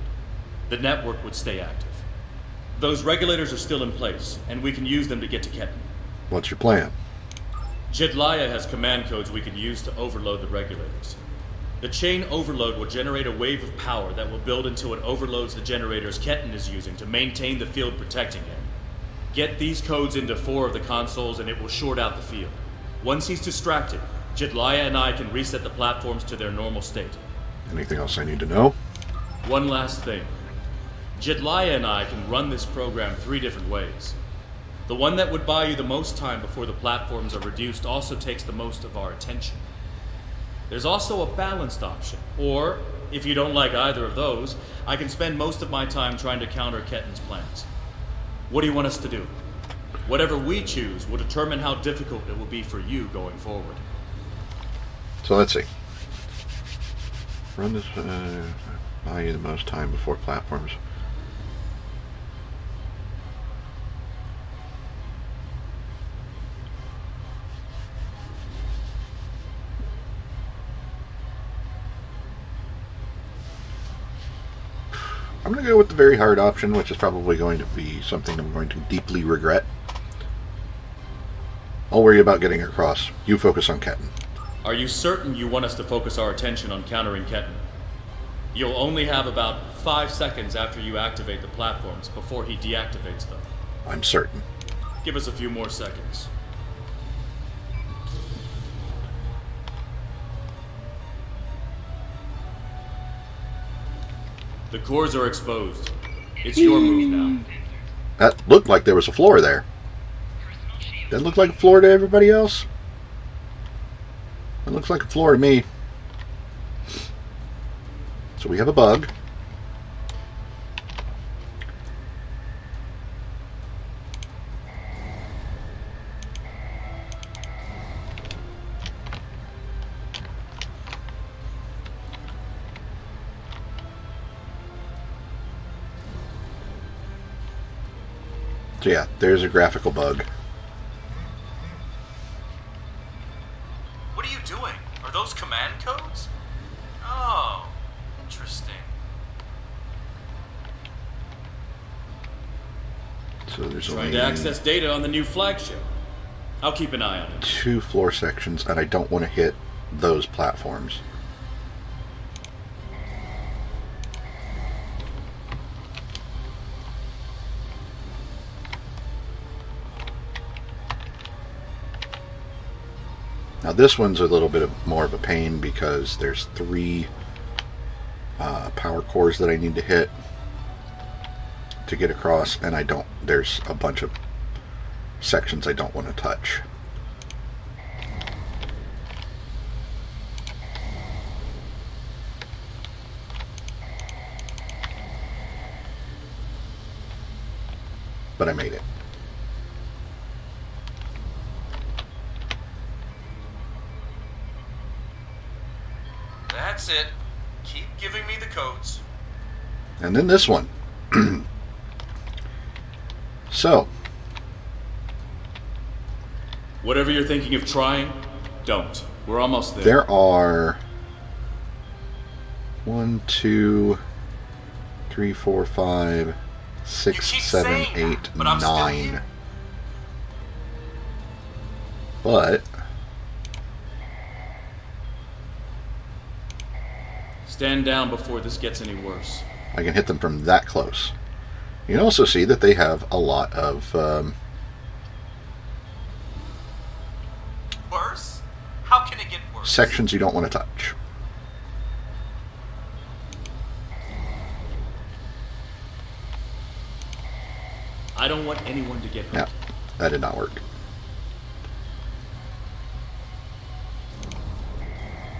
the network would stay active. Those regulators are still in place, and we can use them to get to Ketan. What's your plan? Jetlaya has command codes we can use to overload the regulators. The chain overload will generate a wave of power that will build until it overloads the generators Ketan is using to maintain the field protecting him. Get these codes into 4 of the consoles and it will short out the field. Once he's distracted, Jetlaya and I can reset the platforms to their normal state. Anything else I need to know? One last thing. Jetlaya and I can run this program 3 different ways. The one that would buy you the most time before the platforms are reduced also takes the most of our attention. There's also a balanced option, or, if you don't like either of those, I can spend most of my time trying to counter Ketan's plans. What do you want us to do? Whatever we choose will determine how difficult it will be for you going forward. So let's see. Run this, buy you the most time before platforms. I'm going to go with the very hard option, which is probably going to be something I'm going to deeply regret. I'll worry about getting across. You focus on Ketan. Are you certain you want us to focus our attention on countering Ketan? You'll only have about 5 seconds after you activate the platforms before he deactivates them. I'm certain. Give us a few more seconds. The cores are exposed. It's your move now. That looked like there was a floor there. That look like a floor to everybody else? It looks like a floor to me. So we have a bug. So yeah, there's a graphical bug. What are you doing? Are those command codes? Oh, interesting. So there's Trying only to access data on the new flagship. I'll keep an eye on it. 2 floor sections, and I don't want to hit those platforms. Now this one's a little bit more of a pain because there's 3 power cores that I need to hit to get across, and there's a bunch of sections I don't want to touch. But I made it. That's it. Keep giving me the codes. And then this one. So, Whatever you're thinking of trying, don't. We're almost there. there are 1, 2, 3, 4, 5, 6, You keep 7, saying 8, that, but I'm still 9. here. But Stand down before this gets any worse. I can hit them from that close. You can also see that they have a lot of Worse? How can it get worse? sections you don't want to touch. I don't want anyone to get hurt. Yeah, that did not work.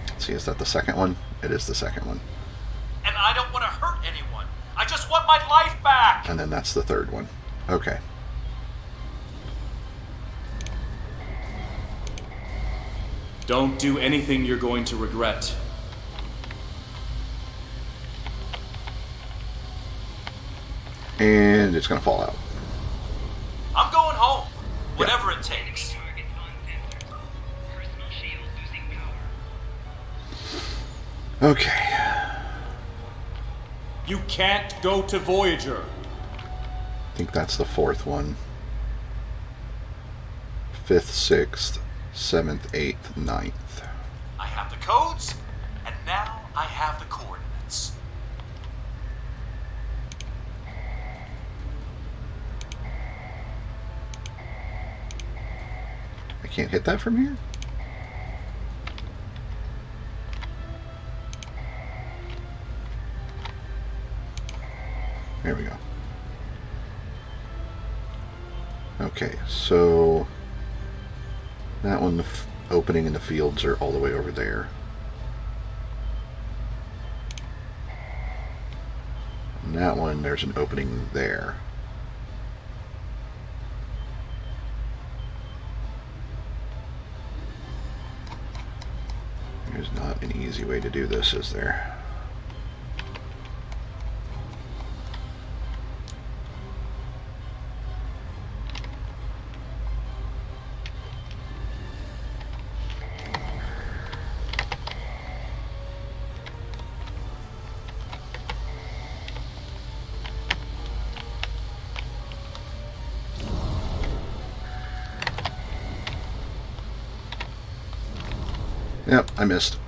Let's see, is that the second one? It is the second one. And I don't want to hurt anyone. I just want my life back! And then that's the third one. Okay. Don't do anything you're going to regret. And it's going to fall out. I'm going home. Whatever it takes. Okay. You can't go to Voyager. I think that's the fourth one. 5th, 6th, 7th, 8th, 9th. I have the codes, and now I have the coordinates. I can't hit that from here? There we go. Okay, so that one, the opening and the fields are all the way over there. And that one, there's an opening there. There's not an easy way to do this, is there? Yep, I missed.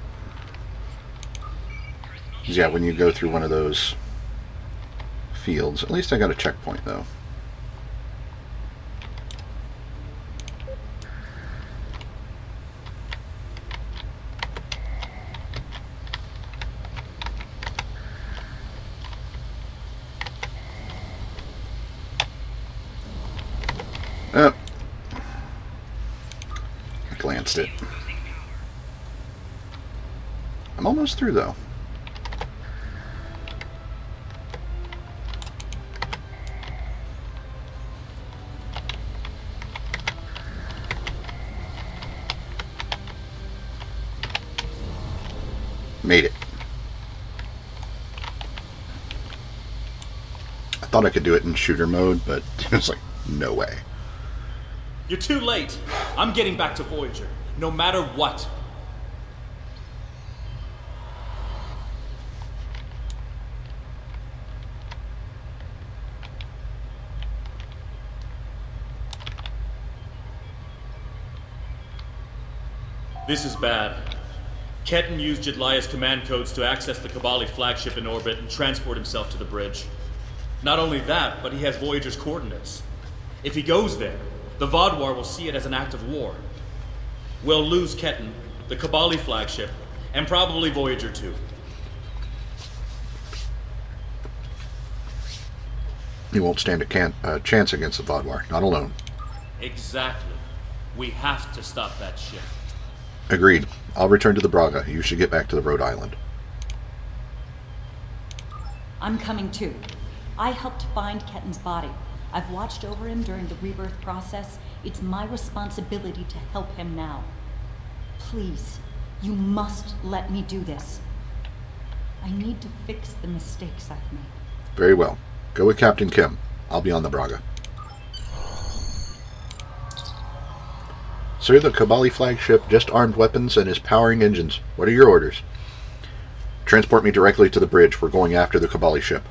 Yeah, when you go through one of those fields, at least I got a checkpoint though. glanced it. I'm almost through, though. Made it. I thought I could do it in shooter mode, but it was like, no way. You're too late. I'm getting back to Voyager, no matter what. This is bad. Ketan used Jadlia's command codes to access the Kobali flagship in orbit and transport himself to the bridge. Not only that, but he has Voyager's coordinates. If he goes there, the Vaadwaur will see it as an act of war. We'll lose Ketan, the Kobali flagship, and probably Voyager too. He won't stand a chance against the Vaadwaur, not alone. Exactly. We have to stop that ship. Agreed. I'll return to the Braga. You should get back to the Rhode Island. I'm coming too. I helped find Ketan's body. I've watched over him during the rebirth process. It's my responsibility to help him now. Please, you must let me do this. I need to fix the mistakes I've made. Very well. Go with Captain Kim. I'll be on the Braga. Sir, the Kobali flagship just armed weapons and is powering engines. What are your orders? Transport me directly to the bridge. We're going after the Kobali ship.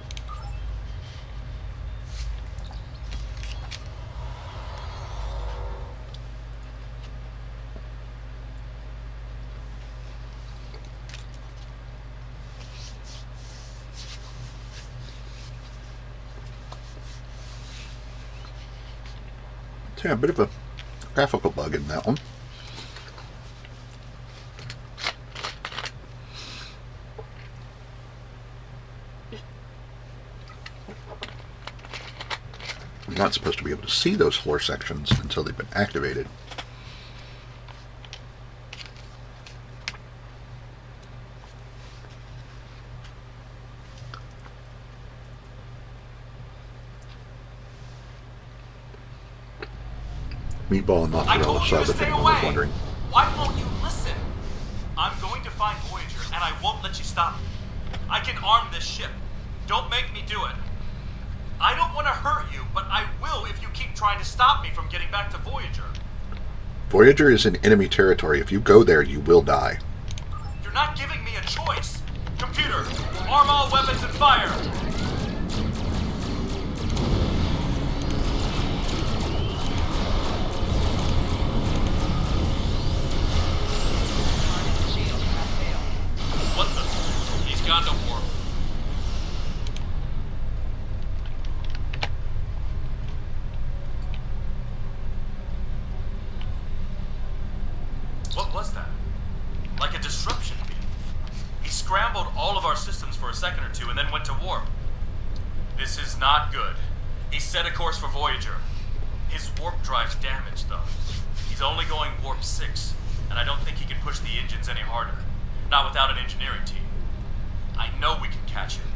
Yeah, a bit of a graphical bug in that one. I'm not supposed to be able to see those floor sections until they've been activated. Meatball and mozzarella sub, if anyone was wondering. Why won't you listen? I'm going to find Voyager, and I won't let you stop me. I can arm this ship. Don't make me do it. I don't want to hurt you, but I will if you keep trying to stop me from getting back to Voyager. Voyager is in enemy territory. If you go there, you will die. You're not giving me a choice. Computer, arm all weapons and fire. What the? He's gone to warp. What was that? Like a disruption beam. He scrambled all of our systems for a second or two and then went to warp. This is not good. He set a course for Voyager. His warp drive's damaged, though. He's only going warp 6, and I don't think he can push the engines any harder. Not without an engineering team. I know we can catch him.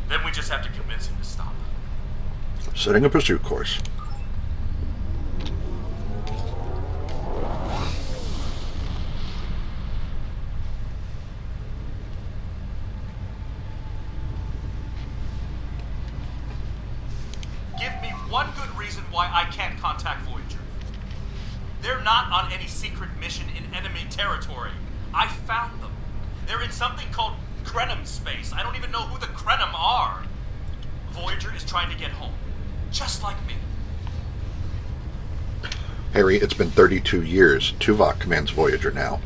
Then we just have to convince him to stop. Setting a pursuit course. Give me one good reason why I can't contact Voyager. They're not on any secret mission in enemy territory. I found them. They're in something called Krenim space. I don't even know who the Krenim are. Voyager is trying to get home. Just like me. Harry, it's been 32 years. Tuvok commands Voyager now.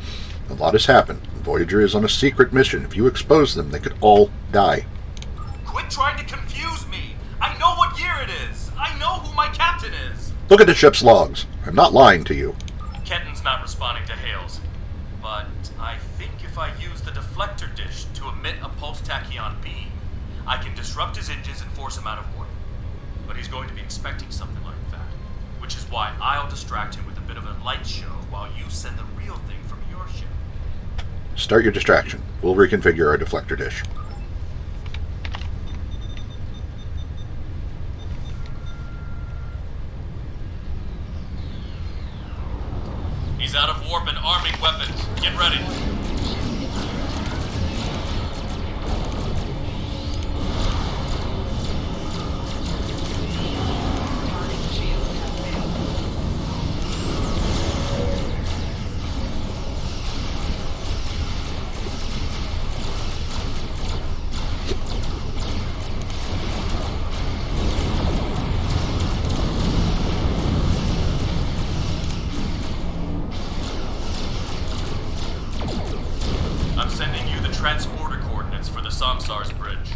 A lot has happened. Voyager is on a secret mission. If you expose them, they could all die. Quit trying to confuse me. I know what year it is. I know who my captain is. Look at the ship's logs. I'm not lying to you. Ketan's not responding to hails. But I think if I use the deflector dish to emit a pulse tachyon beam, I can disrupt his engines and force him out of orbit. But he's going to be expecting something like that, which is why I'll distract him with a bit of a light show while you send the real thing from your ship. Start your distraction. We'll reconfigure our deflector dish. He's out of warp and arming weapons. Get ready. I'm sending you the transporter coordinates for the Samsar's bridge.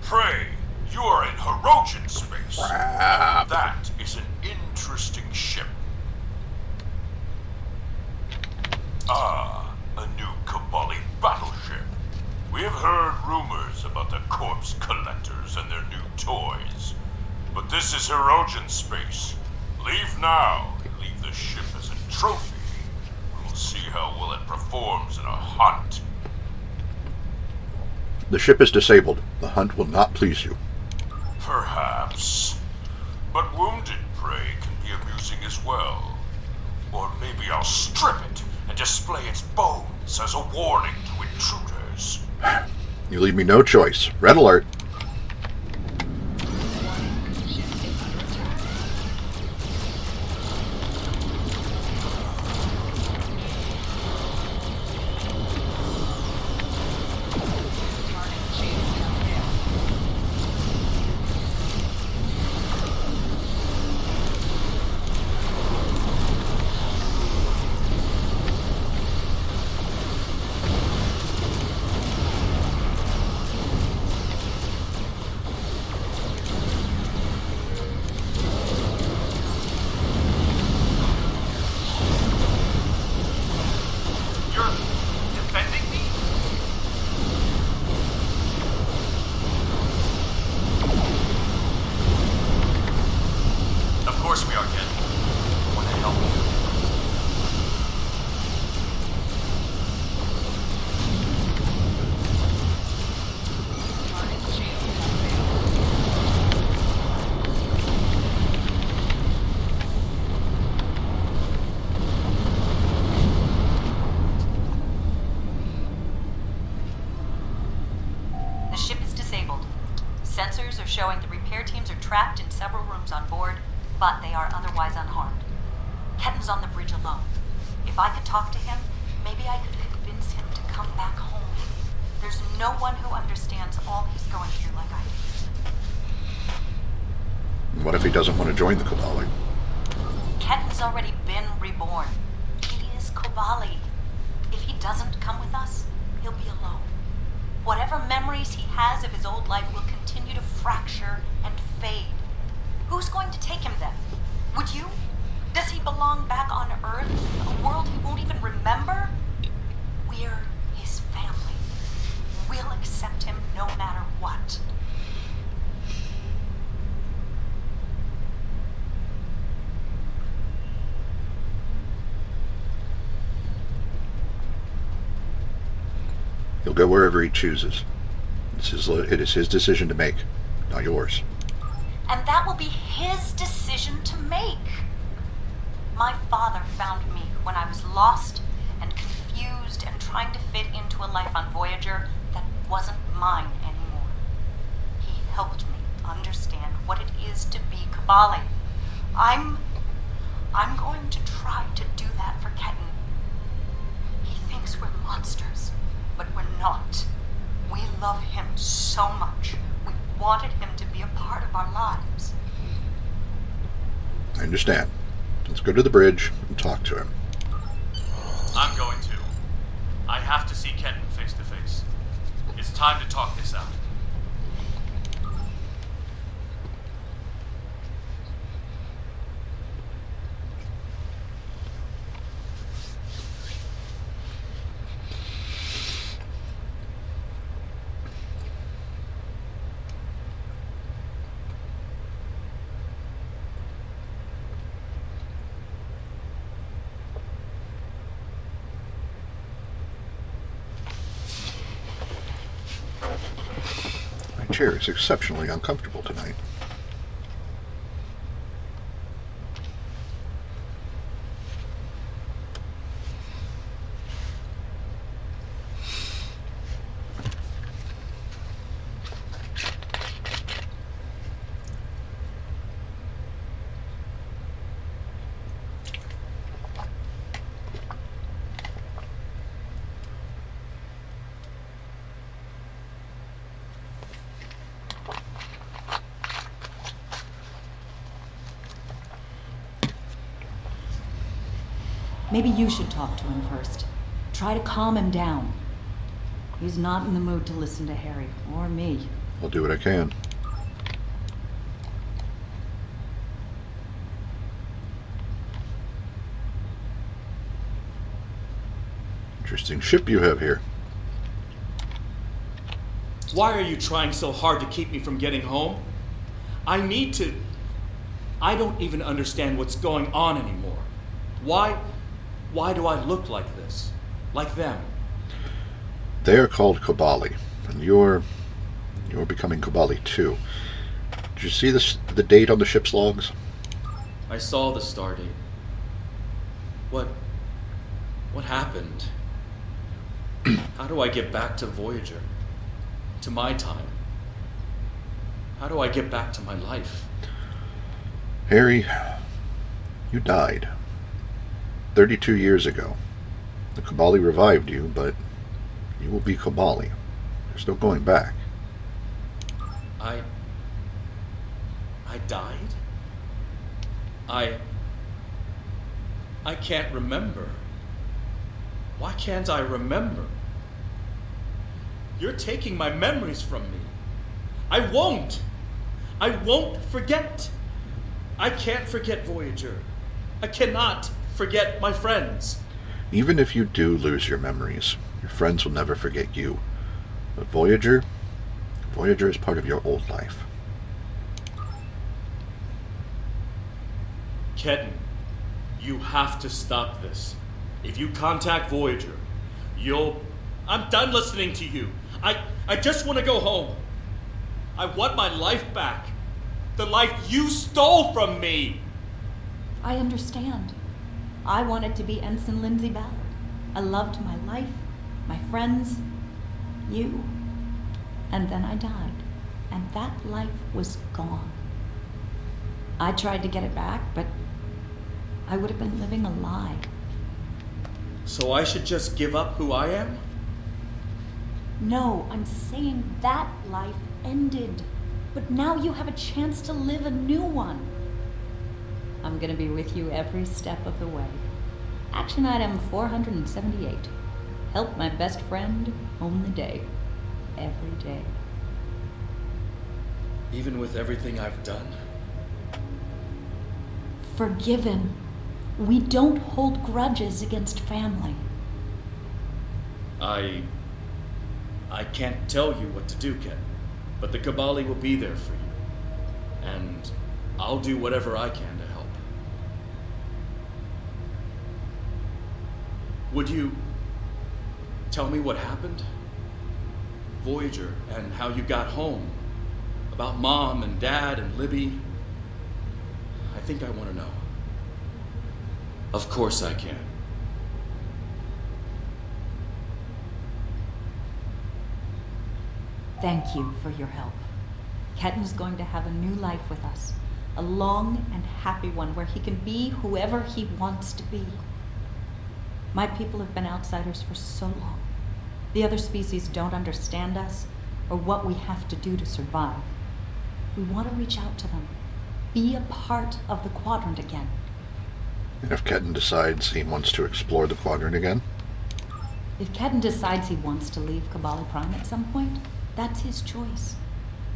Pray, you are in Hirogen space. And that is an interesting ship. Ah, a new Kobali battleship. We have heard rumors about the corpse collectors and their new toys. But this is Hirogen space. Leave now. Leave the ship as a trophy. We'll see how well it performs in a hunt. The ship is disabled. The hunt will not please you. Perhaps. But wounded prey can be amusing as well. Or maybe I'll strip it and display its bones as a warning to intruders. You leave me no choice. Red alert. Sensors are showing the repair teams are trapped in several rooms on board, but they are otherwise unharmed. Ketten's on the bridge alone. If I could talk to him, maybe I could convince him to come back home. There's no one who understands all he's going through like I do. What if he doesn't want to join the Kobali? Ketten's already been reborn. He is Kobali. If he doesn't come with us, he'll be alone. Whatever memories he has of his old life will continue to fracture and fade. Who's going to take him then? Would you? Does he belong back on Earth? A world he won't even remember? We're his family. We'll accept him no matter what. He'll go wherever he chooses. It is his decision to make, not yours. And that will be his decision to make. My father found me when I was lost and confused and trying to fit into a life on Voyager that wasn't mine anymore. He helped me understand what it is to be Kobali. I'm going to try to do that for Ketten. He thinks we're monsters, but we're not. We love him so much. We wanted him to be a part of our lives. I understand. Let's go to the bridge and talk to him. I'm going to. I have to see Ketten face to face. It's time to talk this out. chair is exceptionally uncomfortable tonight. Maybe you should talk to him first. Try to calm him down. He's not in the mood to listen to Harry or me. I'll do what I can. Interesting ship you have here. Why are you trying so hard to keep me from getting home? I need to... I don't even understand what's going on anymore. Why do I look like this? Like them? They are called Kobali, and you're becoming Kobali too. Did you see the date on the ship's logs? I saw the star date. What happened? How do I get back to Voyager? To my time? How do I get back to my life? Harry, you died 32 years ago. The Kobali revived you, but you will be Kobali. There's no going back. I died? I can't remember. Why can't I remember? You're taking my memories from me. I won't forget. I can't forget Voyager. I cannot forget my friends. Even if you do lose your memories, your friends will never forget you. But Voyager is part of your old life. Ketan, you have to stop this. If you contact Voyager, I'm done listening to you. I just want to go home. I want my life back. The life you stole from me. I understand. I wanted to be Ensign Lindsay Ballard. I loved my life, my friends, you. And then I died. And that life was gone. I tried to get it back, but I would have been living a lie. So I should just give up who I am? No, I'm saying that life ended. But now you have a chance to live a new one. I'm gonna be with you every step of the way. Action item 478. Help my best friend own the day. Every day. Even with everything I've done? Forgiven. We don't hold grudges against family. I can't tell you what to do, Ken, but the Kobali will be there for you. And I'll do whatever I can to help. Would you tell me what happened? Voyager, and how you got home. About Mom and Dad and Libby. I think I want to know. Of course I can. Thank you for your help. Ketan's going to have a new life with us. A long and happy one where he can be whoever he wants to be. My people have been outsiders for so long. The other species don't understand us or what we have to do to survive. We want to reach out to them. Be a part of the Quadrant again. And if Ketan decides he wants to explore the Quadrant again? If Ketan decides he wants to leave Kobali Prime at some point, that's his choice.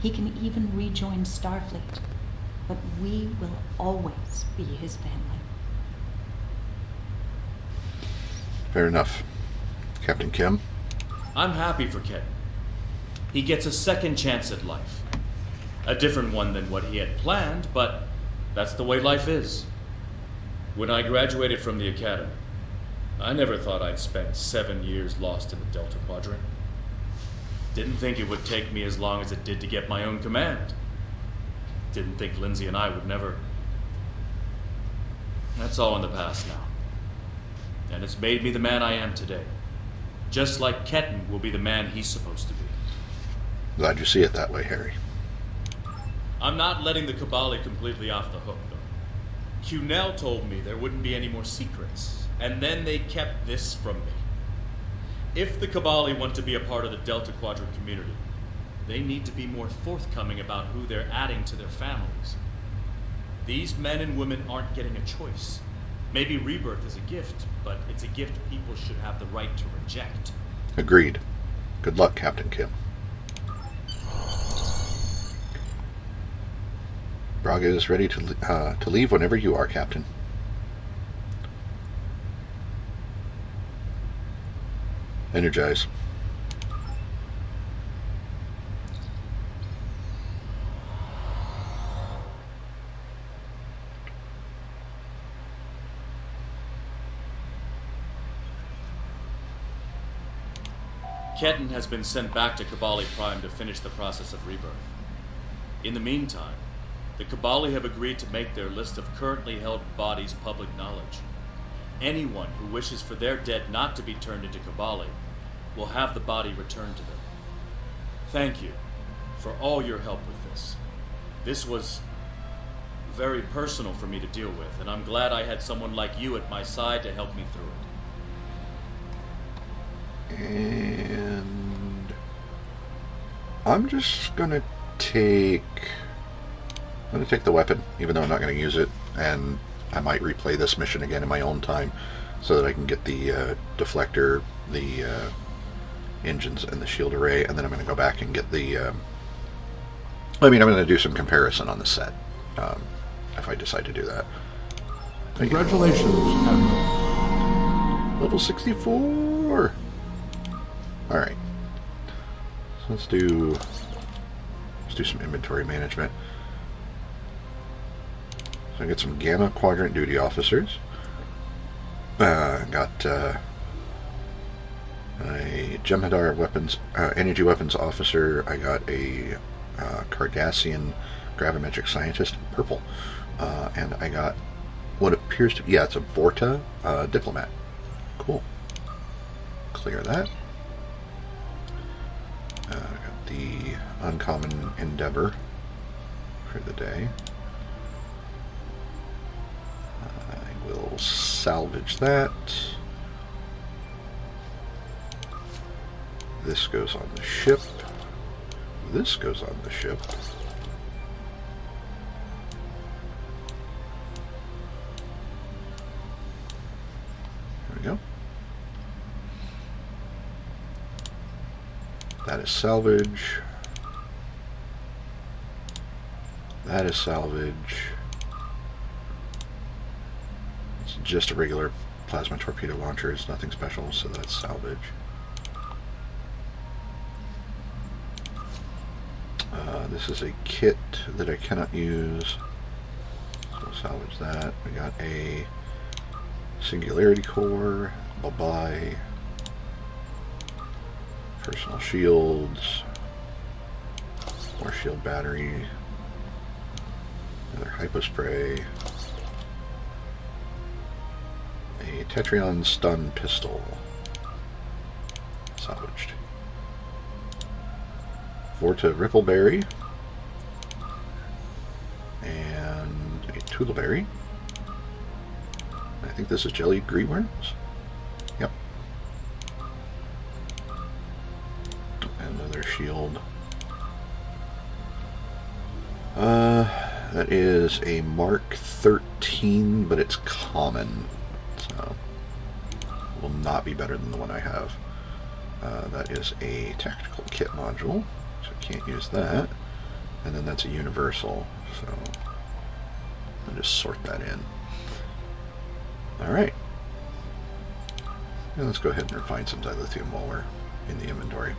He can even rejoin Starfleet. But we will always be his family. Fair enough. Captain Kim? I'm happy for Ketan. He gets a second chance at life. A different one than what he had planned, but that's the way life is. When I graduated from the academy, I never thought I'd spend 7 years lost in the Delta Quadrant. Didn't think it would take me as long as it did to get my own command. Didn't think Lindsay and I would never... That's all in the past now. And it's made me the man I am today. Just like Ketan will be the man he's supposed to be. Glad you see it that way, Harry. I'm not letting the Kobali completely off the hook, though. Cunell told me there wouldn't be any more secrets, and then they kept this from me. If the Kobali want to be a part of the Delta Quadrant community, they need to be more forthcoming about who they're adding to their families. These men and women aren't getting a choice. Maybe rebirth is a gift, but it's a gift people should have the right to reject. Agreed. Good luck, Captain Kim. Braga is ready to leave whenever you are, Captain. Energize. Ketan has been sent back to Kobali Prime to finish the process of rebirth. In the meantime, the Kobali have agreed to make their list of currently held bodies public knowledge. Anyone who wishes for their dead not to be turned into Kobali will have the body returned to them. Thank you for all your help with this. This was very personal for me to deal with, and I'm glad I had someone like you at my side to help me through it. And I'm just gonna take the weapon, even though I'm not gonna use it, and I might replay this mission again in my own time so that I can get the deflector, the engines, and the shield array, and then I'm gonna go back and get the I'm gonna do some comparison on the set if I decide to do that. Congratulations, Admiral. Level 64. Alright, so let's do some inventory management. So I get some Gamma Quadrant duty officers. Got a Jem'Hadar weapons, energy weapons officer. I got a Cardassian gravimetric scientist, purple, and I got what appears to be, it's a Vorta diplomat. Cool. Clear that. I got the uncommon endeavor for the day. I will salvage that. This goes on the ship. This goes on the ship. There we go. That is salvage. That is salvage. It's just a regular plasma torpedo launcher. It's nothing special, so that's salvage. This is a kit that I cannot use, so salvage that. We got a singularity core. Bye-bye. Personal shields. More shield battery. Another hypospray. A Tetrion stun pistol. Salvaged. Vorta Rippleberry. And a Toolberry. I think this is jellied greenworms. Yep. Another shield. That is a Mark 13, but it's common, so will not be better than the one I have. That is a tactical kit module, so I can't use that. And then that's a universal, so I'll just sort that in. Alright. Let's go ahead and refine some dilithium while we're in the inventory.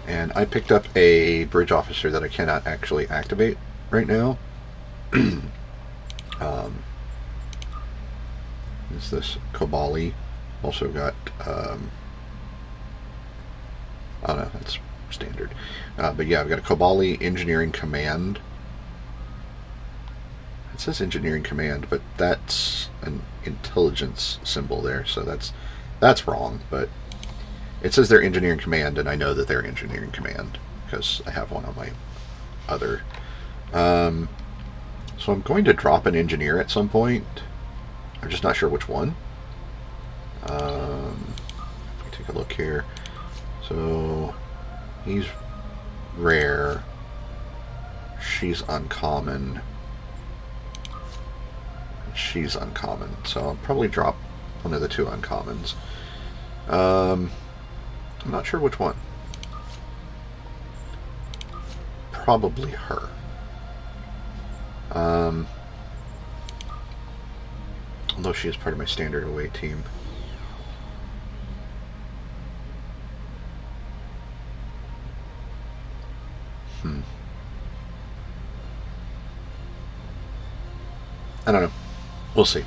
And I picked up a bridge officer that I cannot actually activate right now. Is this Kobali? Also got Oh no, that's standard. But yeah, I've got a Kobali Engineering Command. It says Engineering Command, but that's an intelligence symbol there, so that's wrong. But it says they're Engineering Command, and I know that they're Engineering Command because I have one on my other. So I'm going to drop an engineer at some point. I'm just not sure which one. Let me take a look here. So he's rare. She's uncommon. She's uncommon. So I'll probably drop one of the two uncommons. I'm not sure which one. Probably her. Although she is part of my standard away team. I don't know. We'll see.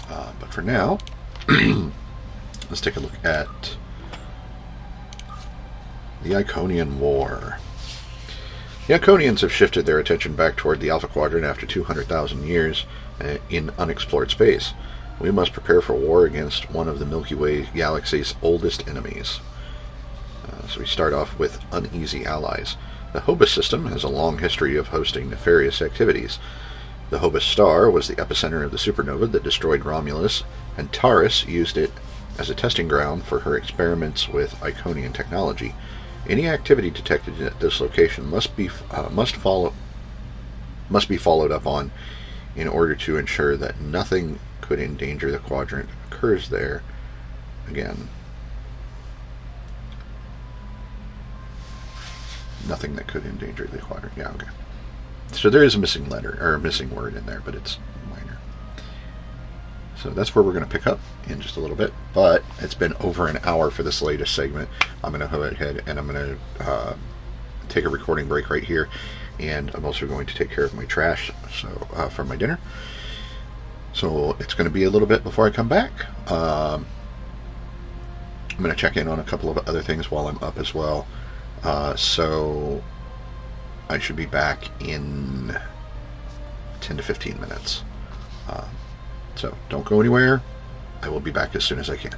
But for now, let's take a look at the Iconian War. The Iconians have shifted their attention back toward the Alpha Quadrant after 200,000 years in unexplored space. We must prepare for war against one of the Milky Way galaxy's oldest enemies. So we start off with uneasy allies. The Hobus system has a long history of hosting nefarious activities. The Hobus star was the epicenter of the supernova that destroyed Romulus, and Taurus used it as a testing ground for her experiments with Iconian technology. Any activity detected at this location must be followed up on in order to ensure that nothing could endanger the quadrant occurs there again. Nothing that could endanger the quadrant. Yeah, okay. So there is a missing letter, or a missing word in there, but it's minor. So that's where we're going to pick up in just a little bit. But it's been over an hour for this latest segment. I'm going to go ahead and I'm going to take a recording break right here. And I'm also going to take care of my trash from my dinner. So it's going to be a little bit before I come back. I'm going to check in on a couple of other things while I'm up as well. So I should be back in 10 to 15 minutes. So don't go anywhere. I will be back as soon as I can.